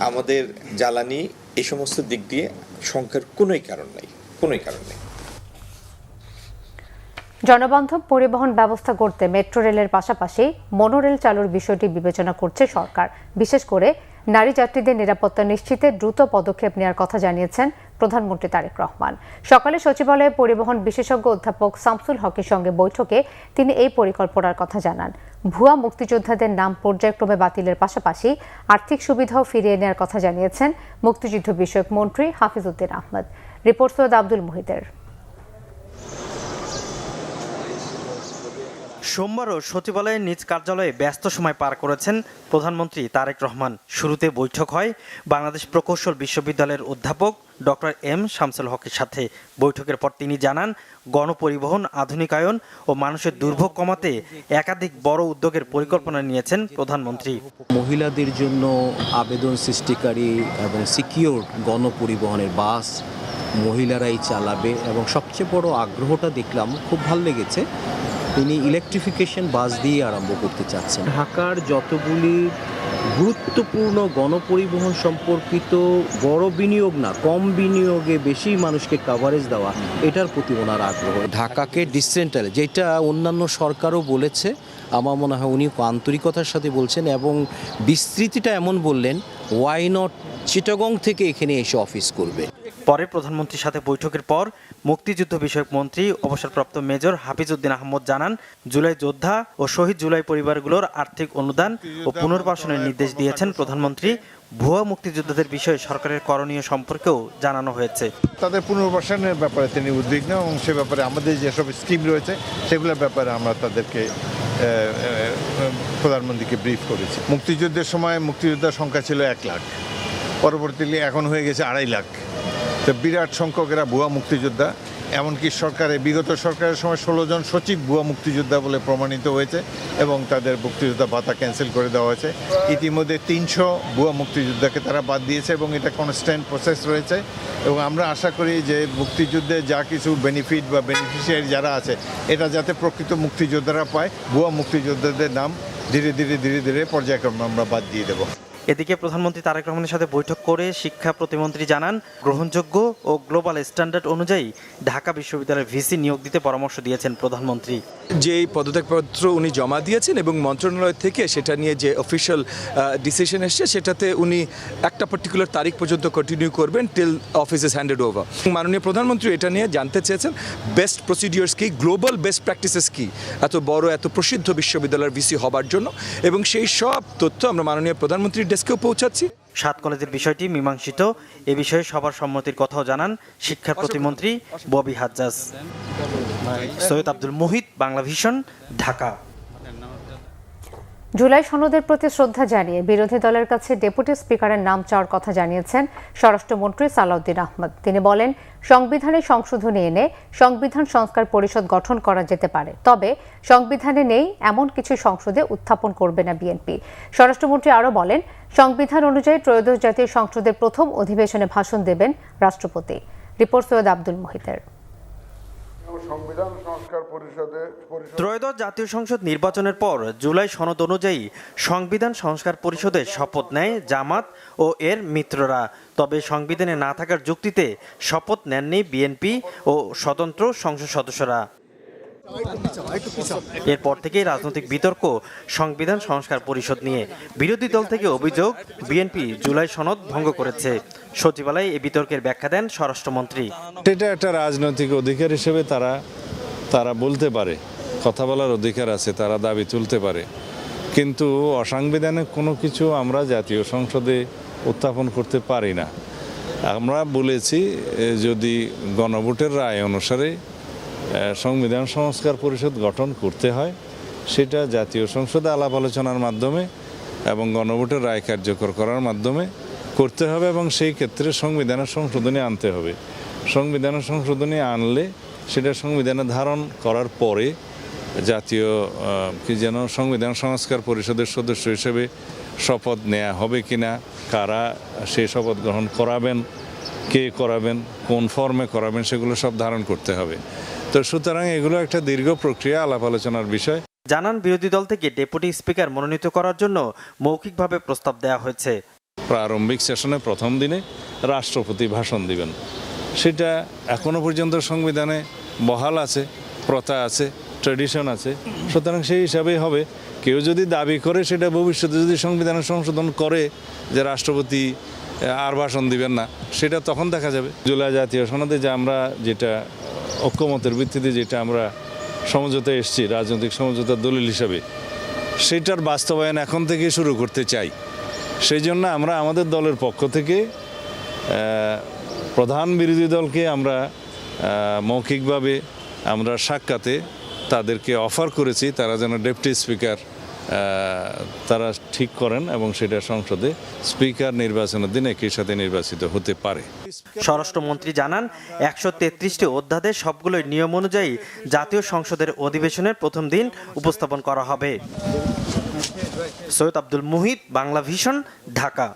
আমাদের জ্বালানি, এই সমস্ত দিক দিয়ে শঙ্কার কোনোই কারণ নেই। জনবান্ধব পরিবহন ব্যবস্থা করতে মেট্রো রেলের পাশাপাশি মনোরেল চালুর বিষয়টি বিবেচনা করছে সরকার। বিশেষ করে নারী যাত্রীদের নিরাপত্তা নিশ্চিতে দ্রুত পদক্ষেপ নেওয়ার কথা জানিয়েছেন প্রধানমন্ত্রী তারেক রহমান। সকালে সচিবালয়ে পরিবহন বিশেষজ্ঞ অধ্যাপক শামসুল হকের সঙ্গে বৈঠকে তিনি এই পরিকল্পনার কথা জানান। ভুয়া মুক্তিযোদ্ধাদের নাম পর্যায়ক্রমে বাতিলের পাশাপাশি আর্থিক সুবিধাও ফিরিয়ে নেওয়ার কথা জানিয়েছেন মুক্তিযুদ্ধ বিষয়ক মন্ত্রী হাফিজ উদ্দিন আহমেদ। রিপোর্ট সৈয়দ আব্দুল মুহিতের। সোমবারও সচিবালয়ের নিজ কার্যালয়ে ব্যস্ত সময় পার করেছেন প্রধানমন্ত্রী তারেক রহমান। শুরুতে বৈঠক হয় বাংলাদেশ প্রকৌশল বিশ্ববিদ্যালয়ের অধ্যাপক ডক্টর এম শামসুল হকের সাথে। বৈঠকের পর তিনি জানান, গণপরিবহন আধুনিকায়ন ও মানুষের দুর্ভোগ কমাতে একাধিক বড় উদ্যোগের পরিকল্পনা নিয়েছেন প্রধানমন্ত্রী। মহিলাদের জন্য আবেদন সৃষ্টিকারী এবং সিকিউর গণপরিবহনের বাস মহিলারাই চালাবে, এবং সবচেয়ে বড় আগ্রহটা দেখলাম, খুব ভালো লেগেছে, তিনি ইলেকট্রিফিকেশন বাস দিয়ে আরম্ভ করতে চাচ্ছেন। ঢাকার যতগুলি গুরুত্বপূর্ণ গণপরিবহন সম্পর্কিত বড় বিনিয়োগ না, কম বিনিয়োগে বেশি মানুষকে কাভারেজ দেওয়া, এটার প্রতি ওনার আগ্রহ। ঢাকাকে ডিসেন্ট্রাল, যেটা অন্যান্য সরকারও বলেছে, আমার মনে হয় উনি আন্তরিকতার সাথে বলছেন এবং বিস্তৃতিটা এমন বললেন, ওয়াই নট চিটাগং থেকে এখানে এসে অফিস করবে। পরে প্রধানমন্ত্রীর সাথে বৈঠকের পর মুক্তিযুদ্ধ বিষয়ক মন্ত্রী অবসরপ্রাপ্ত মেজর হাফিজউদ্দিন আহমদ জানান, জুলাই যোদ্ধা ও শহীদ জুলাই পরিবারগুলোর আর্থিক অনুদান ও পুনর্বাসনের নির্দেশ দিয়েছেন প্রধানমন্ত্রী। ভুয়া মুক্তিযোদ্ধাদের বিষয়ে সরকারের করণীয় সম্পর্কেও জানানো হয়েছে। তাদের পুনর্বাসনের ব্যাপারে তিনি উদ্বিগ্ন এবং সে ব্যাপারে আমাদের যেসব স্কিম রয়েছে সেগুলোর ব্যাপারে আমরা তাদেরকে প্রধানমন্ত্রীকে ব্রিফ করেছি। মুক্তিযুদ্ধের সময় মুক্তিযোদ্ধার সংখ্যা ছিল 1 লাখ, পরবর্তীতে এখন হয়ে গেছে 2.5 লাখ। তো বিরাট সংখ্যক এরা ভুয়া মুক্তিযোদ্ধা। এমনকি বিগত সরকারের সময় 16 জন সচিব ভুয়া মুক্তিযোদ্ধা বলে প্রমাণিত হয়েছে এবং তাদের মুক্তিযোদ্ধা ভাতা ক্যান্সেল করে দেওয়া হয়েছে। ইতিমধ্যে 300 ভুয়া মুক্তিযোদ্ধাকে তারা বাদ দিয়েছে এবং এটা কনস্ট্যান্ট প্রসেস রয়েছে। এবং আমরা আশা করি যে মুক্তিযুদ্ধে যা কিছু বেনিফিট বা বেনিফিশিয়ারি যারা আছে, এটা যাতে প্রকৃত মুক্তিযোদ্ধারা পায়, ভুয়া মুক্তিযোদ্ধাদের নাম ধীরে ধীরে পর্যায়ক্রমে আমরা বাদ দিয়ে দেবো। এদিকে প্রধানমন্ত্রী তারেক রহমানের সাথে বৈঠক করে শিক্ষা প্রতিমন্ত্রী জানান, গ্রহণযোগ্য ও গ্লোবাল স্ট্যান্ডার্ড অনুযায়ী ঢাকা বিশ্ববিদ্যালয়ের ভিসি নিয়োগ দিতে পরামর্শ দিয়েছেন প্রধানমন্ত্রী। যেই পদত্যাগপত্র উনি জমা দিয়েছেন এবং মন্ত্রণালয় থেকে সেটা নিয়ে যে অফিসিয়াল ডিসিশন এসছে, সেটাতে উনি একটা পার্টিকুলার তারিখ পর্যন্ত কন্টিনিউ করবেন till office is handed over. মাননীয় প্রধানমন্ত্রী এটা নিয়ে জানতে চেয়েছেন বেস্ট প্রসিডিওর্স কি, গ্লোবাল বেস্ট প্র্যাকটিসেস কি এত বড় এত প্রসিদ্ধ বিশ্ববিদ্যালয়ের ভিসি হবার জন্য, এবং সেই সব তথ্য আমরা মাননীয় প্রধানমন্ত্রীর ডেস্কেও পৌঁছাচ্ছি। 7 কলেজের বিষয়টি মীমাংসিত, এ বিষয়ে সবার সম্মতির কথাও জানান শিক্ষা প্রতিমন্ত্রী ববি হাজ্জাজ। সৈয়দ আব্দুল মুহিত, বাংলা ভিশন, ঢাকা। জুলাই সনদের প্রতি শ্রদ্ধা জানিয়ে বিরোধী দলের কাছে ডেপুটি স্পিকারের নাম চাওয়ার কথা জানিয়েছেন স্বরাষ্ট্রমন্ত্রী সালাউদ্দিন আহমদ। তিনি বলেন, সংবিধানে সংশোধনী এনে সংবিধান সংস্কার পরিষদ গঠন করা যেতে পারে, তবে সংবিধানে নেই এমন কিছু সংসদে উত্থাপন করবে না বিএনপি। স্বরাষ্ট্রমন্ত্রী আরও বলেন, সংবিধান অনুযায়ী ত্রয়োদশ জাতীয় সংসদের প্রথম অধিবেশনে ভাষণ দেবেন রাষ্ট্রপতি। রিপোর্ট সৈয়দ আব্দুল মুহিতের। ত্রয়োদশ জাতীয় সংসদ নির্বাচনের পর জুলাই সনদ অনুযায়ী সংবিধান সংস্কার পরিষদে শপথ নেয় জামাত ও এর মিত্ররা। তবে সংবিধানে না থাকার যুক্তিতে শপথ নেননি বিএনপি ও স্বতন্ত্র সংসদ সদস্যরা। এরপর থেকেই রাজনৈতিক বিতর্ক সংবিধান সংস্কার পরিষদ নিয়ে। বিরোধী দল থেকে অভিযোগ, বিএনপি জুলাই সনদ ভঙ্গ করেছে। সচিবালয়ে এই বিতর্কের ব্যাখ্যা দেন স্বরাষ্ট্রমন্ত্রী। এটা একটা রাজনৈতিক অধিকার হিসেবে তারা বলতে পারে, কথা বলার অধিকার আছে, তারা দাবি তুলতে পারে, কিন্তু অসাংবিধানিক কোনো কিছু আমরা জাতীয় সংসদে উত্থাপন করতে পারি না। আমরা বলেছি, যদি গণভোটের রায় অনুসারে সংবিধান সংস্কার পরিষদ গঠন করতে হয়, সেটা জাতীয় সংসদে আলাপ আলোচনার মাধ্যমে এবং গণভোটের রায় কার্যকর করার মাধ্যমে করতে হবে, এবং সেই ক্ষেত্রে সংবিধানের সংশোধনী আনতে হবে। সংবিধানের সংশোধনী আনলে সেটা সংবিধানে ধারণ করার পরে জাতীয় সংবিধান সংস্কার পরিষদের সদস্য হিসেবে শপথ নেওয়া হবে কিনা, কারা সেই শপথ গ্রহণ করাবেন, কে করাবেন, কোন ফর্মে করাবেন, সেগুলো সব ধারণ করতে হবে। তো সুতরাং এগুলো একটা দীর্ঘ প্রক্রিয়া, আলাপ আলোচনার বিষয়। জানান, বিরোধী দল থেকে ডেপুটি স্পিকার মনোনীত করার জন্য মৌখিকভাবে প্রস্তাব দেওয়া হয়েছে। প্রারম্ভিক সেশনে প্রথম দিনে রাষ্ট্রপতি ভাষণ দিবেন, সেটা এখনো পর্যন্ত সংবিধানে বহাল আছে, প্রথা আছে, ট্র্যাডিশন আছে। সুতরাং সেই হিসাবেই হবে। কেউ যদি দাবি করে সেটা ভবিষ্যতে যদি সংবিধানের সংশোধন করে যে রাষ্ট্রপতি আর ভাষণ দিবেন না, সেটা তখন দেখা যাবে। জুলাই জাতীয় সনদে যে আমরা যেটা ঐক্যমতের ভিত্তিতে যেটা আমরা সমঝোতায় এসেছি, রাজনৈতিক সমঝোতার দলিল হিসাবে, সেটার বাস্তবায়ন এখন থেকে শুরু করতে চাই। সেই জন্য আমরা আমাদের দলের পক্ষ থেকে প্রধান বিরোধী দলকে আমরা মৌখিকভাবে আমরা সাক্ষাতে তাদেরকে অফার করেছি তারা যেন ডেপুটি স্পিকার তারা ঠিক করেন এবং সেটা সংসদে স্পিকার নির্বাচনের দিন একই সাথে নির্বাচিত হতে পারে। স্বরাষ্ট্রমন্ত্রী জানান 133টি অধ্যাদেশ সবগুলোই নিয়ম অনুযায়ী জাতীয় সংসদের অধিবেশনের প্রথম দিন উপস্থাপন করা হবে। সৈয়দ আব্দুল মুহিত, বাংলা ভিশন, ঢাকা।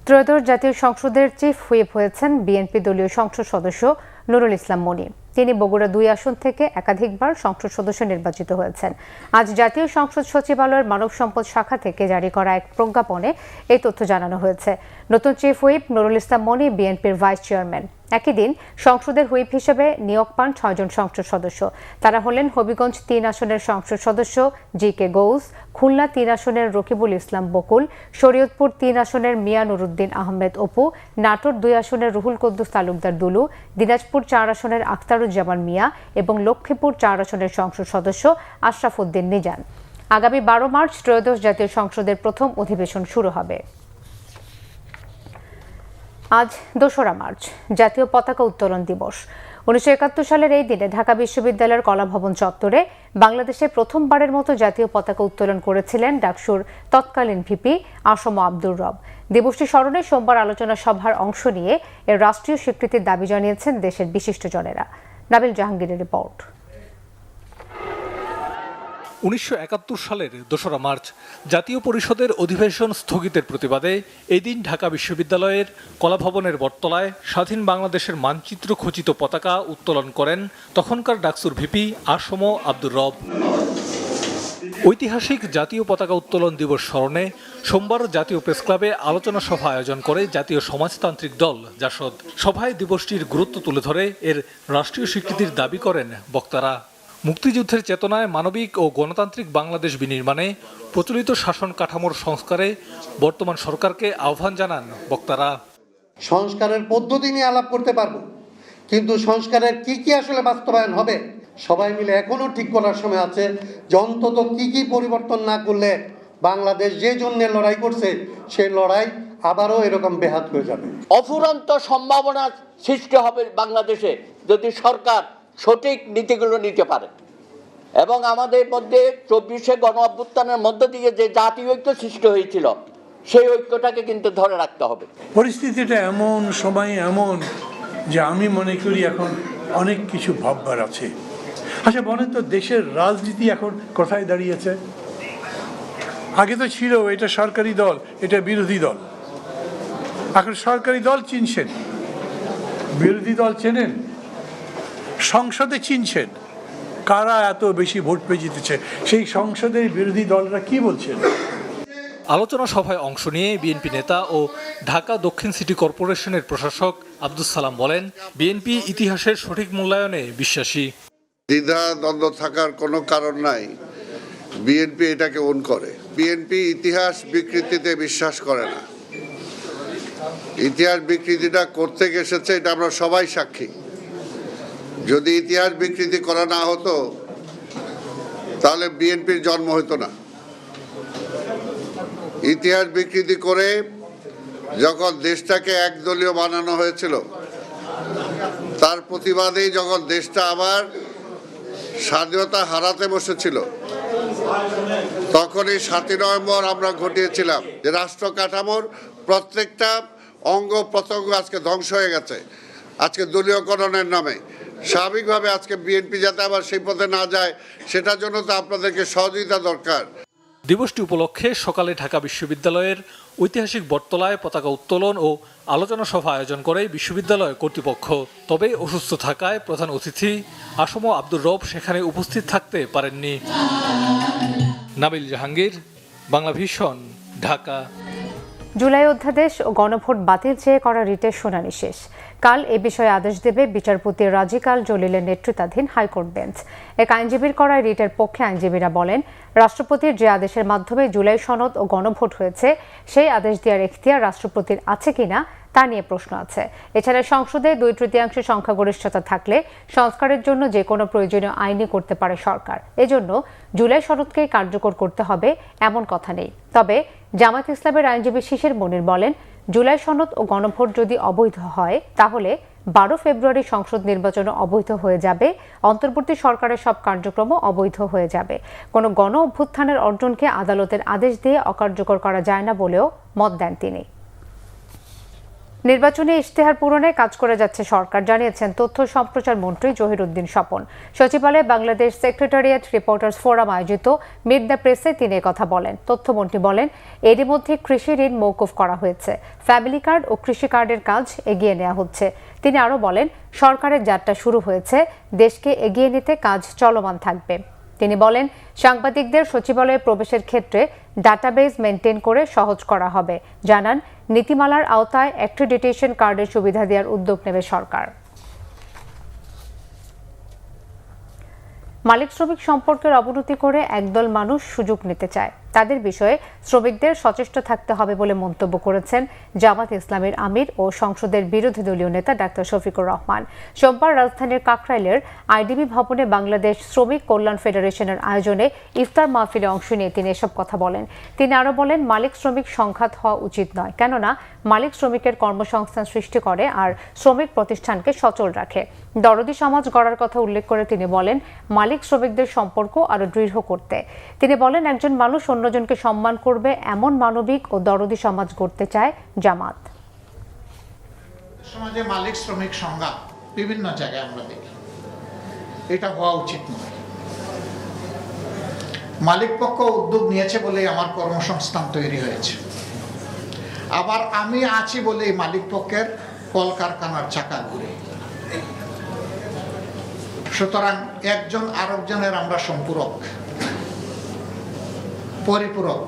ত্রয়োদশ জাতীয় সংসদের চিফ হুইপ হয়েছেন বিএনপি দলীয় সংসদ সদস্য নুরুল ইসলাম মনি। তিনি বগুড়া 2 আসন থেকে একাধিকবার সংসদ সদস্য নির্বাচিত হয়েছেন। আজ জাতীয় সংসদ সচিবালয়ের মানব সম্পদ শাখা থেকে জারি করা এক প্রজ্ঞাপনে এই তথ্য জানানো হয়েছে। নতুন চিফ হুইপ নুরুল ইসলাম মনি বিএনপির ভাইস চেয়ারম্যান। একই দিন সংসদের হুইপ হিসেবে নিয়োগ পান 6 জন সংসদ সদস্য। তারা হলেন হবিগঞ্জ 3 আসনের সংসদ সদস্য জি.কে. গৌস, খুলনা 3 আসনের রকিবুল ইসলাম বকুল, শরীয়তপুর 3 আসনের মিয়া নুরুদ্দিন আহমেদ অপু, নাটোর 2 আসনের রুহুল কুদ্দুস তালুকদার দুলু, দিনাজপুর 4 আসনের আখতারুজ্জামান মিয়া এবং লক্ষ্মীপুর 4 আসনের সংসদ সদস্য আশরাফ উদ্দিন নিজান। আগামী 12 মার্চ ত্রয়োদশ জাতীয় সংসদের প্রথম অধিবেশন শুরু হবে। আজ 2রা মার্চ জাতীয় পতাকা উত্তোলন দিবস। 1971 সালের এই দিনে ঢাকা বিশ্ববিদ্যালয়ের কলাভবন চত্বরে বাংলাদেশে প্রথমবারের মতো জাতীয় পতাকা উত্তোলন করেছিলেন ডাকসুর তৎকালীন ভিপি আসম আব্দুর রব। দিবসটি স্মরণে সোমবার আলোচনা সভার অংশ নিয়ে এর রাষ্ট্রীয় স্বীকৃতির দাবি জানিয়েছেন দেশের বিশিষ্টজনেরা। নাবিল জাহাঙ্গীরের রিপোর্ট। 1971 সালের 2রা মার্চ জাতীয় পরিষদের অধিবেশন স্থগিতের প্রতিবাদে এই দিন ঢাকা বিশ্ববিদ্যালয়ের কলাভবনের বটতলায় স্বাধীন বাংলাদেশের মানচিত্র খচিত পতাকা উত্তোলন করেন তখনকার ডাকসুর ভিপি আসম আব্দুর রব। ঐতিহাসিক জাতীয় পতাকা উত্তোলন দিবস স্মরণে সোমবার জাতীয় প্রেসক্লাবে আলোচনা সভা আয়োজন করে জাতীয় সমাজতান্ত্রিক দল জাসদ। সভায় দিবসটির গুরুত্ব তুলে ধরে এর রাষ্ট্রীয় স্বীকৃতির দাবি করেন বক্তারা। মুক্তিযুদ্ধের চেতনায় মানবিক ও গণতান্ত্রিক বাংলাদেশ বিনির্মাণে প্রচলিত শাসন কাঠামোর সংস্কারে বর্তমান সরকারকে আহ্বান জানান বক্তারা। সংস্কারের পদ্ধতি নিয়ে আলাপ করতে পারবো, কিন্তু সংস্কারের কি আসলে বাস্তবায়ন হবে সবাই মিলে এখনো ঠিক করার সময় আছে যে অন্তত কি পরিবর্তন না করলে বাংলাদেশ যে জন্য লড়াই করছে সেই লড়াই আবারও এরকম বেহাত হয়ে যাবে। অফুরন্ত সম্ভাবনা সৃষ্টি হবে বাংলাদেশে যদি সরকার সঠিক নীতিগুলো নিতে পারে এবং আমাদের মধ্যে 24শে গণ অভ্যুত্থানের মধ্য দিয়ে যে জাতীয় ঐক্য সৃষ্টি হয়েছিল সেই ঐক্যটাকে কিন্তু ধরে রাখতে হবে। পরিস্থিতিটা এমন সময় এমন যে আমি মনে করি এখন অনেক কিছু ভাববার আছে। আচ্ছা বলেন তো, দেশের রাজনীতি এখন কোথায় দাঁড়িয়েছে? আগে তো ছিল এটা সরকারি দল, এটা বিরোধী দল। এখন সরকারি দল চিনছেন, বিরোধী দল চেনেন, সংসদে চিনছেন। কারা এত বেশি ভোট পেয়ে জিতেছে সেই সংসদের বিরোধী দলরা কি বলছেন? আলোচনা সভায় অংশ নিয়ে বিএনপি নেতা ও ঢাকা দক্ষিণ সিটি কর্পোরেশনের প্রশাসক আব্দুস সালাম বলেন, বিএনপি ইতিহাসের সঠিক মূল্যায়নে বিশ্বাসী। দ্বিধা দ্বন্দ্ব থাকার কোনো কারণ নাই। বিএনপি এটাকে ওন করে। বিএনপি ইতিহাস বিকৃতিতে বিশ্বাস করে না। ইতিহাস বিকৃতিটা করতে এসেছে, এটা আমরা সবাই সাক্ষী। যদি ইতিহাস বিকৃতি করা না হতো তাহলে বিএনপির জন্ম হতো না। ইতিহাস বিকৃতি করে যখন দেশটাকে একদলীয় বানানো হয়েছিল তার প্রতিবাদেই যখন দেশটা আবার স্বাধীনতা হারাতে বসেছিল তখনই 7ই নভেম্বর আমরা ঘটিয়েছিলাম যে রাষ্ট্র কাঠামোর প্রত্যেকটা অঙ্গ প্রত্যঙ্গ আজকে ধ্বংস হয়ে গেছে আজকে দলীয়করণের নামে। স্বাভাবিকভাবে আজকে বিএনপি যাতে আবার সেই পথে না যায় সেটার জন্য তো আপনাদেরকে সহযোগিতা দরকার। দিবসটি উপলক্ষে সকালে ঢাকা বিশ্ববিদ্যালয়ের ঐতিহাসিক বটতলায় পতাকা উত্তোলন ও আলোচনা সভা আয়োজন করে বিশ্ববিদ্যালয় কর্তৃপক্ষ। তবে অসুস্থ থাকায় প্রধান অতিথি আসম আব্দুর রব সেখানে উপস্থিত থাকতে পারেননি। নাবিল জাহাঙ্গীর, বাংলা ভিশন, ঢাকা। জুলাই অধ্যাদেশ ও গণভোট বাতিল চেয়ে করা রিটের শুনানি শেষ। কাল এ বিষয়ে আদেশ দেবে বিচারপতি রাজিকাল জলিলের নেতৃত্বাধীন হাইকোর্ট বেঞ্চ। এক আইনজীবীর করা রিটের পক্ষে আইনজীবীরা বলেন, রাষ্ট্রপতির যে আদেশের মাধ্যমে জুলাই সনদ ও গণভোট হয়েছে সেই আদেশ দেওয়ার এখতিয়ার রাষ্ট্রপতির আছে কিনা তা নিয়ে প্রশ্ন আছে। এছাড়া সংসদে 2/3 সংখ্যাগরিষ্ঠতা থাকলে সংস্কারের জন্য যে কোনো প্রয়োজনীয় আইনই করতে পারে সরকার। এজন্য জুলাই সনদকেই কার্যকর করতে হবে এমন কথা নেই। তবে জামায়াত ইসলামের আইনজীবী শিশির মনির বলেন, জুলাই সনদ ও গণভোট যদি অবৈধ হয় তাহলে 12 ফেব্রুয়ারি সংসদ নির্বাচনও অবৈধ হয়ে যাবে, অন্তর্বর্তী সরকারের সব কার্যক্রমও অবৈধ হয়ে যাবে। কোনো গণ অভ্যুত্থানের অর্জনকে আদালতের আদেশ দিয়ে অকার্যকর করা যায় না বলেও মত দেন তিনি। নির্বাচনী ইশতেহার পূরণে কাজ করে যাচ্ছে সরকার, জানিয়েছেন তথ্য সম্প্রচার মন্ত্রী জহিরুদ্দিন স্বপন। সচিবালয়ে বাংলাদেশ সেক্রেটারিয়েট রিপোর্টার্স ফোরাম আয়োজিত মিট দ্য প্রেসে তিনি কথা বলেন। তথ্যমন্ত্রী বলেন, এরই মধ্যে কৃষি ঋণ মওকুফ করা হয়েছে, ফ্যামিলি কার্ড ও কৃষি কার্ডের কাজ এগিয়ে নেওয়া হচ্ছে। তিনি আরও বলেন, সরকারের যাত্রা শুরু হয়েছে, দেশকে এগিয়ে নিতে কাজ চলমান থাকবে। তিনি বলেন, সাংবাদিকদের সচিবালয়ে প্রবেশের ক্ষেত্রে ডাটাবেজ মেনটেন করে সহজ করা হবে। জানান, নীতিমালার আওতায় অ্যাক্রিডিটেশন কার্ডের সুবিধা দেওয়ার উদ্যোগ নেবে সরকার। মালিক শ্রমিক সম্পর্কের অবনতি করে একদল মানুষ সুযোগ নিতে চায়, তাদের বিষয়ে শ্রমিকদের সচেষ্ট থাকতে হবে বলে মন্তব্য করেছেন জামাত ইসলামের আমির ও সংসদের বিরোধী দলীয় নেতা ডাক্তার শফিকুর রহমান। সোমবার রাজধানীর কাকরাইলের আইডিবি ভবনে বাংলাদেশ শ্রমিক কল্যাণ ফেডারেশনের আয়োজনে ইফতার মাহফিলে অংশ নিয়ে তিনি এসব কথা বলেন। তিনি আরও বলেন, মালিক শ্রমিক সংঘাত হওয়া উচিত নয়, কেননা মালিক শ্রমিকের কর্মসংস্থান সৃষ্টি করে আর শ্রমিক প্রতিষ্ঠানকে সচল রাখে। দরদি সমাজ গড়ার কথা উল্লেখ করে তিনি বলেন, মালিক শ্রমিকদের সম্পর্ক আরও দৃঢ় করতে। তিনি বলেন, একজন মানুষ অন্যজনকে সম্মান করবে এমন মানবিক ও দরদি সমাজ গড়তে চায় জামাত। সমাজে মালিক শ্রমিক সংঘাত বিভিন্ন জায়গায় আমরা দেখি, এটা হওয়া উচিত নয়। মালিক পক্ষ উদ্যোগ নিয়েছে বলেই আমার কর্মসংস্থান তৈরি হয়েছে, আবার আমি আছি বলেই মালিক পক্ষের কলকারখানার চাকা ঘুরে। সুতরাং একজন আরেকজনের আমরা সম্পূরক, পরিপূরক।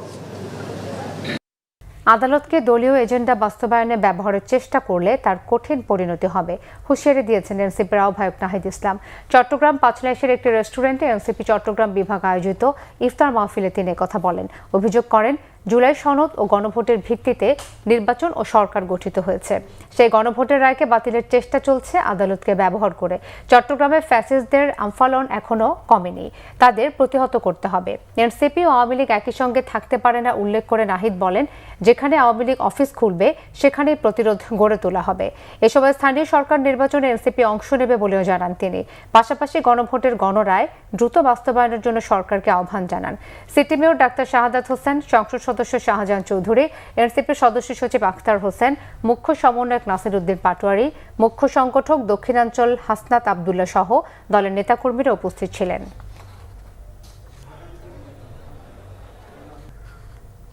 আদালতকে দলীয় এজেন্ডা বাস্তবায়নে ব্যবহারের চেষ্টা করলে তার কঠিন পরিণতি হবে, হুঁশিয়ারি দিয়েছেন এনসিপির আহ্বায়ক নাহিদ ইসলাম। চট্টগ্রাম পাঁচলাইশের একটি রেস্টুরেন্টে এনসিপি চট্টগ্রাম বিভাগ আয়োজিত ইফতার মাহফিলে তিনি কথা বলেন। অভিযোগ করেন, জুলাই সনদ ও গণভোটের ভিত্তিতে নির্বাচন ও সরকার গঠিত হয়েছে, সেই গণভোটের রায়কে বাতিলের চেষ্টা চলছে আদালতকে ব্যবহার করে। চট্টগ্রামে ফ্যাসিস্টদের আমফালন এখনো কমেনি, তাদের প্রতিহত করতে হবে। এনসিপি ও আওয়ামী লীগ একই সঙ্গে থাকতে পারে না উল্লেখ করে নাহিদ বলেন, যেখানে আওয়ামী লীগ অফিস খুলবে সেখানেই প্রতিরোধ গড়ে তোলা হবে। এ সময় স্থানীয় সরকার নির্বাচনে এনসিপি অংশ নেবে বলেও জানান তিনি। পাশাপাশি গণভোটের গণরায় দ্রুত বাস্তবায়নের জন্য সরকারকে আহ্বান জানান city mayor doctor Shahadat Hossain, সংসদ সদস্য শাহজাহান চৌধুরী, এনসিপির সদস্য সচিব আখতার হোসেন, মুখ্য সমন্বয়ক নাসির উদ্দিন পাটোয়ারি, মুখ্য সংগঠক দক্ষিণাঞ্চল হাসনাত আবদুল্লাহ সহ দলের নেতাকর্মীরা উপস্থিত ছিলেন।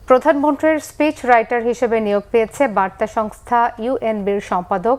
প্রধানমন্ত্রীর স্পিচ রাইটার হিসেবে নিয়োগ পেয়েছে বার্তা সংস্থা ইউএনবির সম্পাদক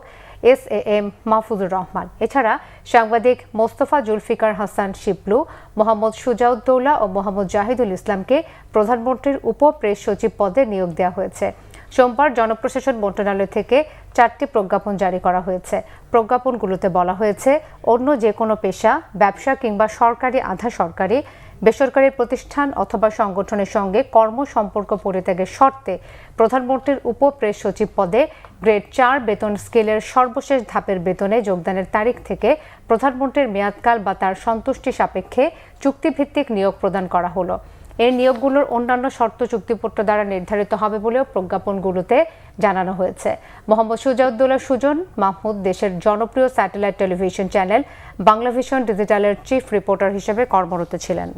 SAM মাহফুজুর রহমান। এছাড়া সাংবাদিক মোস্তফা জুলফিকার হাসান শিপলু, মোহাম্মদ সুজাউদ্দৌলা ও মোহাম্মদ জাহিদুল ইসলামকে প্রধানমন্ত্রীর উপ প্রেস সচিব পদে নিয়োগ দেওয়া হয়েছে। সোমবার জনপ্রশাসন মন্ত্রণালয় থেকে 4টি প্রজ্ঞাপন জারি করা হয়েছে। প্রজ্ঞাপনগুলোতে বলা হয়েছে, অন্য যে কোনো পেশা, ব্যবসা কিংবা সরকারি আধা সরকারি বেসরকারি প্রতিষ্ঠান অথবা সংগঠনের সঙ্গে কর্ম সম্পর্ক পরিত্যাগের শর্তে প্রধানমন্ত্রীর উপ প্রেস সচিব পদে গ্রেড 4 বেতন স্কেলের সর্বশেষ ধাপের বেতনে যোগদানের তারিখ থেকে প্রধানমন্ত্রীর মেয়াদকাল বা তার সন্তুষ্টি সাপেক্ষে চুক্তিভিত্তিক নিয়োগ প্রদান করা হলো। এই নিয়োগগুলোর অন্যান্য শর্ত চুক্তিপত্র দ্বারা নির্ধারিত হবে বলেও প্রজ্ঞাপনগুলোতে জানানো হয়েছে। মোহাম্মদ সুজাউদ্দৌলা সুজন মাহমুদ দেশের জনপ্রিয় স্যাটেলাইট টেলিভিশন চ্যানেল বাংলাভিশন ডিজিটালের চিফ রিপোর্টার হিসেবে কর্মরত ছিলেন।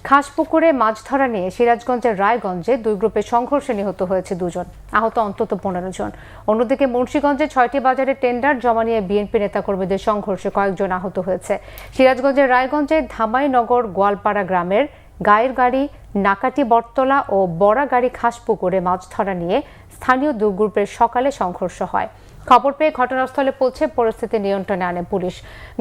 খাসপুকুরে মাছ ধরা নিয়ে সিরাজগঞ্জের রায়গঞ্জে 2 গ্রুপে সংঘর্ষে নিহত হয়েছে 2 জন, আহত অন্তত 15 জন। অন্যদিকে মুন্সিগঞ্জে 6টি বাজারে টেন্ডার জমা নিয়ে বিএনপি নেতাকর্মীদের সংঘর্ষে কয়েকজন আহত হয়েছে। সিরাজগঞ্জের রায়গঞ্জে ধামাইনগর গোয়ালপাড়া গ্রামের গায়ের গাড়ি, নাকাটি বটতলা ও বড়াগাড়ি খাসপুকুরে মাছ ধরা নিয়ে স্থানীয় 2 গ্রুপের সকালে সংঘর্ষ হয়। খবর পেয়ে ঘটনাস্থলে পৌঁছে পরিস্থিতি নিয়ন্ত্রণে আনে পুলিশ।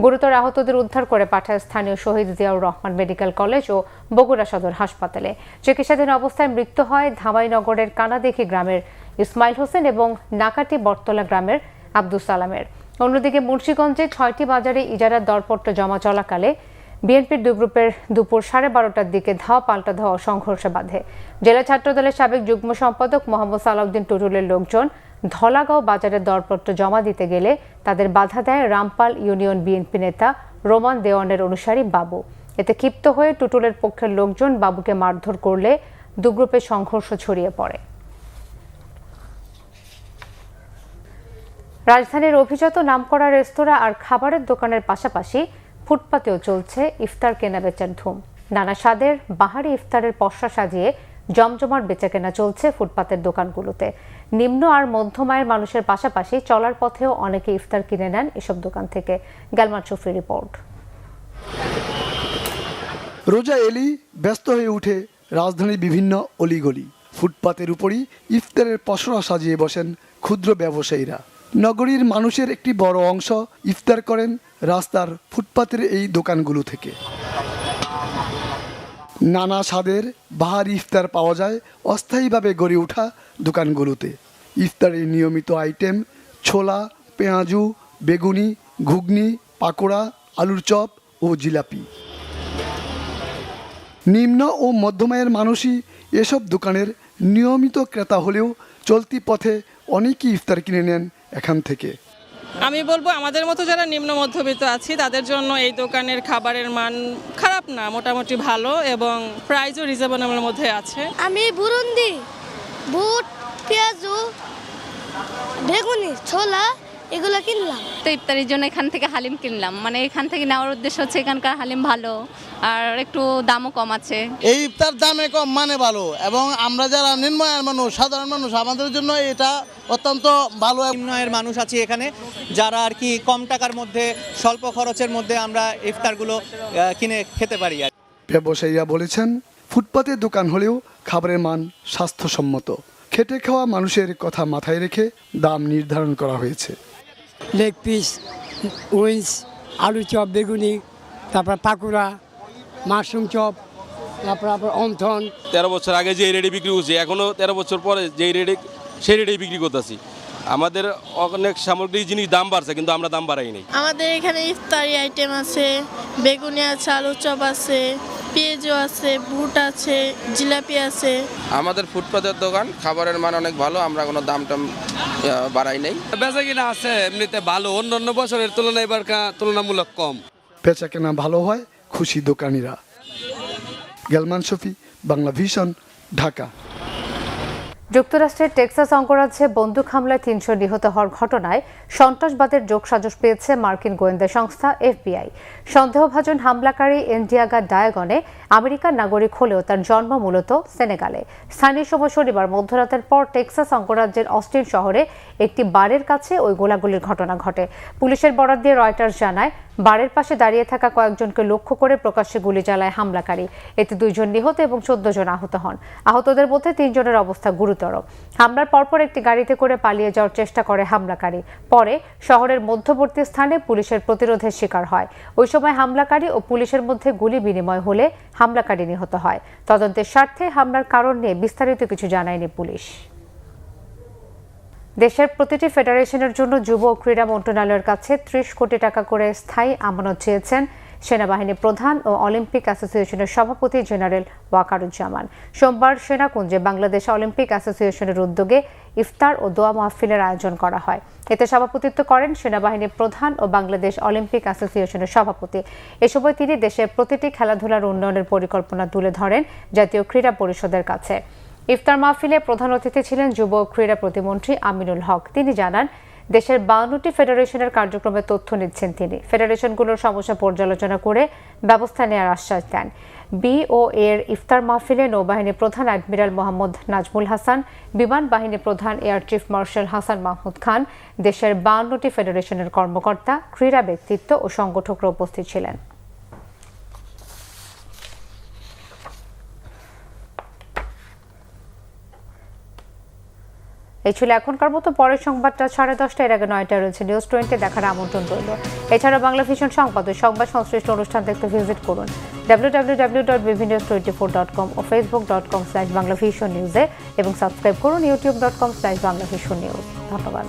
গুরুতর আহতদের উদ্ধার করে পাঠায় স্থানীয় শহীদ জিয়াউর রহমান মেডিকেল কলেজ ও বগুড়া সদর হাসপাতালে। চিকিৎসাধীন অবস্থায় মৃত্যু হয় ধামাইনগরের কানাদেখি গ্রামের ইসমাইল হোসেন এবং নাকাটি বটতলা গ্রামের আব্দুল সালামের। অন্যদিকে মুন্সিগঞ্জে 6টি বাজারে ইজারার দরপত্র জমা চলাকালে বিএনপির 2 গ্রুপের দুপুর 12:30টার দিকে ধাওয়া পাল্টা ধাওয়া সংঘর্ষে বাধে। জেলা ছাত্রদলের সাবেক যুগ্ম সম্পাদক মোহাম্মদ সালাউদ্দিন টুটুলের লোকজন ধলাগাঁও বাজারে দরপত্র জমা দিতে গেলে তাদের বাধা দেয় রামপাল ইউনিয়ন বিএনপি নেতা রোমান দেওয়ানের অনুসারী বাবু। এতে ক্ষিপ্ত হয়ে টুটুলের পক্ষের লোকজন বাবুকে মারধর করলে 2 গ্রুপে সংঘর্ষ ছড়িয়ে পড়ে। রাজধানীর অভিজাত নামকরা রেস্তোরাঁ আর খাবারের দোকানের পাশাপাশি ফুটপাতেও চলছে ইফতার কেনাবেচার ধুম। নানা স্বাদের বাহারি ইফতারের পসরা সাজিয়ে জমজমাট বেচাকেনা চলছে ফুটপাতের দোকানগুলোতে। নিম্ন আর মধ্যম আয়ের মানুষের পাশাপাশি চলার পথেও অনেকে ইফতার কিনে নেন এসব দোকান থেকে। গালমান শফির রিপোর্ট। রোজা এলেই ব্যস্ত হয়ে ওঠে রাজধানীর বিভিন্ন অলিগলি। ফুটপাতের উপরই ইফতারের পসরা সাজিয়ে বসেন ক্ষুদ্র ব্যবসায়ীরা। নগরীর মানুষের একটি বড় অংশ ইফতার করেন রাস্তার ফুটপাতের এই দোকানগুলো থেকে। নানা স্বাদের বাহারি ইফতার পাওয়া যায় অস্থায়ীভাবে গড়ে ওঠা দোকানগুলোতে। ইফতারের নিয়মিত আইটেম ছোলা, পেঁয়াজু, বেগুনি, ঘুগনি, পাকোড়া, আলুর চপ ও জিলাপি। নিম্ন ও মধ্যমায়ের মানুষই এসব দোকানের নিয়মিত ক্রেতা হলেও চলতি পথে অনেকেই ইফতার কিনে নেন এখান থেকে। আমি বলবো আমাদের মতো যারা নিম্ন মধ্যবিত্ত আছি তাদের জন্য এই দোকানের খাবারের মান খারাপ না, মোটামুটি ভালো এবং প্রাইসও রিজনেবলের মধ্যে আছে। আমি বুরুন্দি, বুট, পেঁয়াজু, বেগুনি, ছোলা এগুলো কিনলাম। তো ইফতারির জন্য এখান থেকে হালিম কিনলাম, মানে এখান থেকে নেওয়ার উদ্দেশ্য হচ্ছে এখানকার হালিম ভালো আর একটু দামও কম আছে। এই ইফতার দামে কম মানে ভালো, এবং আমরা যারা নিম্ন আয়ের মানুষ, সাধারণ মানুষ, আমাদের জন্য এটা অত্যন্ত ভালো। নিম্ন আয়ের মানুষ আছি এখানে, যারা আর কি কম টাকার মধ্যে স্বল্প খরচের মধ্যে আমরা ইফতারগুলো কিনে খেতে পারি। ব্যবসায়ীরা বলেছেন ফুটপাতের দোকান হলেও খাবারের মান স্বাস্থ্যসম্মত। খেটে খাওয়া মানুষের কথা মাথায় রেখে দাম নির্ধারণ করা হয়েছে। লেগ পিস, উইন্স, আলু চপ, বেগুনি, তারপর পাকুড়া, মাশরুম চপ, তারপর অন্থন। 13 বছর আগে যে রেটে বিক্রি করছি, এখনও 13 বছর পরে যেই রেটে সেই রেটেই বিক্রি করতেছি। আমাদের অনেক সামগ্রিক জিনিস দাম বাড়ছে, কিন্তু আমরা দাম বাড়াই নাই। আমাদের এখানে ইফতারি আইটেম আছে, বেগুনি আছে, আলু চপ আছে, পেঁয়াজু আছে, বুট আছে, জিলাপি আছে। আমাদের ফুটপাতের দোকান, খাবারের মান অনেক ভালো, আমরা কোনো দাম টাম বাড়াই নাই। বেচা কিনা আছে এমনিতে ভালো, অন্য বছরের তুলনায় এবার তুলনামূলক কম। বেচা কেনা ভালো হয়, খুশি দোকানিরা। গালমান শফি, বাংলা ভিশন, ঢাকা। যুক্তরাষ্ট্রের টেক্সাস অঙ্গরাজ্যে বন্দুক হামলায় 300 নিহত হওয়ার ঘটনায় সন্ত্রাসবাদের যোগসাজশ পেয়েছে মার্কিন গোয়েন্দা সংস্থা FBI। সন্দেহভাজন হামলাকারী এন্ডিয়াগা ডায়াগনে আমেরিকার নাগরিক হলেও তার জন্ম মূলত সেনেগালে। স্থানীয় সময় শনিবার মধ্যরাতের পর টেক্সাস অঙ্গরাজ্যের অস্টিন শহরে একটি বারের কাছে ওই গোলাগুলির ঘটনা ঘটে। পুলিশের বরাত দিয়ে রয়টার্স জানায়, বারের পাশে দাঁড়িয়ে থাকা কয়েকজনকে লক্ষ্য করে প্রকাশ্যে গুলি চালায় হামলাকারী। এতে 2 জন নিহত এবং 14 জন আহত হন। আহতদের মধ্যে 3 জনের অবস্থা গুরুতর। হামলার পরপর একটি গাড়িতে করে পালিয়ে যাওয়ার চেষ্টা করে হামলাকারী। পরে শহরের মধ্যবর্তী স্থানে পুলিশের প্রতিরোধের শিকার হয়। ওই সময় হামলাকারী ও পুলিশের মধ্যে গুলি বিনিময় হলে হামলাকারী নিহত হয়। তদন্তের স্বার্থে হামলার কারণ নিয়ে বিস্তারিত কিছু জানায়নি পুলিশ। দেশের প্রতিটি ফেডারেশনের জন্য যুব ও ক্রীড়া মন্ত্রণালয়ের কাছে 30 কোটি টাকা করে স্থায়ী আমানত চেয়েছেন সেনাবাহিনী প্রধান ও অলিম্পিক অ্যাসোসিয়েশনের সভাপতি জেনারেল ওয়াকারুজ্জামান। সোমবার সেনাকুঞ্জে বাংলাদেশ অলিম্পিক অ্যাসোসিয়েশনের উদ্যোগে ইফতার ও দোয়া মাহফিলের আয়োজন করা হয়। এতে সভাপতিত্ব করেন সেনাবাহিনী প্রধান ও বাংলাদেশ অলিম্পিক অ্যাসোসিয়েশনের সভাপতি। এ সময় তিনি দেশের প্রতিটি খেলাধুলার উন্নয়নের পরিকল্পনা তুলে ধরেন জাতীয় ক্রীড়া পরিষদের কাছে। ইফতার মাহফিলে প্রধান অতিথি ছিলেন যুব ও ক্রীড়া প্রতিমন্ত্রী আমিনুল হক। তিনি জানান, দেশের 52টি ফেডারেশনের কার্যক্রমের তথ্য নিচ্ছেন তিনি। ফেডারেশনগুলোর সমস্যা পর্যালোচনা করে ব্যবস্থা নেওয়ার আশ্বাস দেন। BOA এর ইফতার মাহফিলে নৌবাহিনী প্রধান অ্যাডমিরাল মোহাম্মদ নাজমুল হাসান, বিমান বাহিনী প্রধান air chief marshal Hasan Mahmud Khan, দেশের 52টি ফেডারেশনের কর্মকর্তা, ক্রীড়া ব্যক্তিত্ব ও সংগঠকরা উপস্থিত ছিলেন। এই ছিল এখনকার মতো। পরের সংবাদটা 10:30 এর আগে 9টায় রয়েছে নিউজ 20 দেখার আমন্ত্রণ রইল। এছাড়া বাংলা ভিশন সংবাদ ও সংবাদ সংশ্লিষ্ট অনুষ্ঠান দেখতে ভিজিট করুন www.bvnews24.com ও facebook.com/banglavisionnews এবং সাবস্ক্রাইব করুন youtube.com/banglavisionnews। ধন্যবাদ।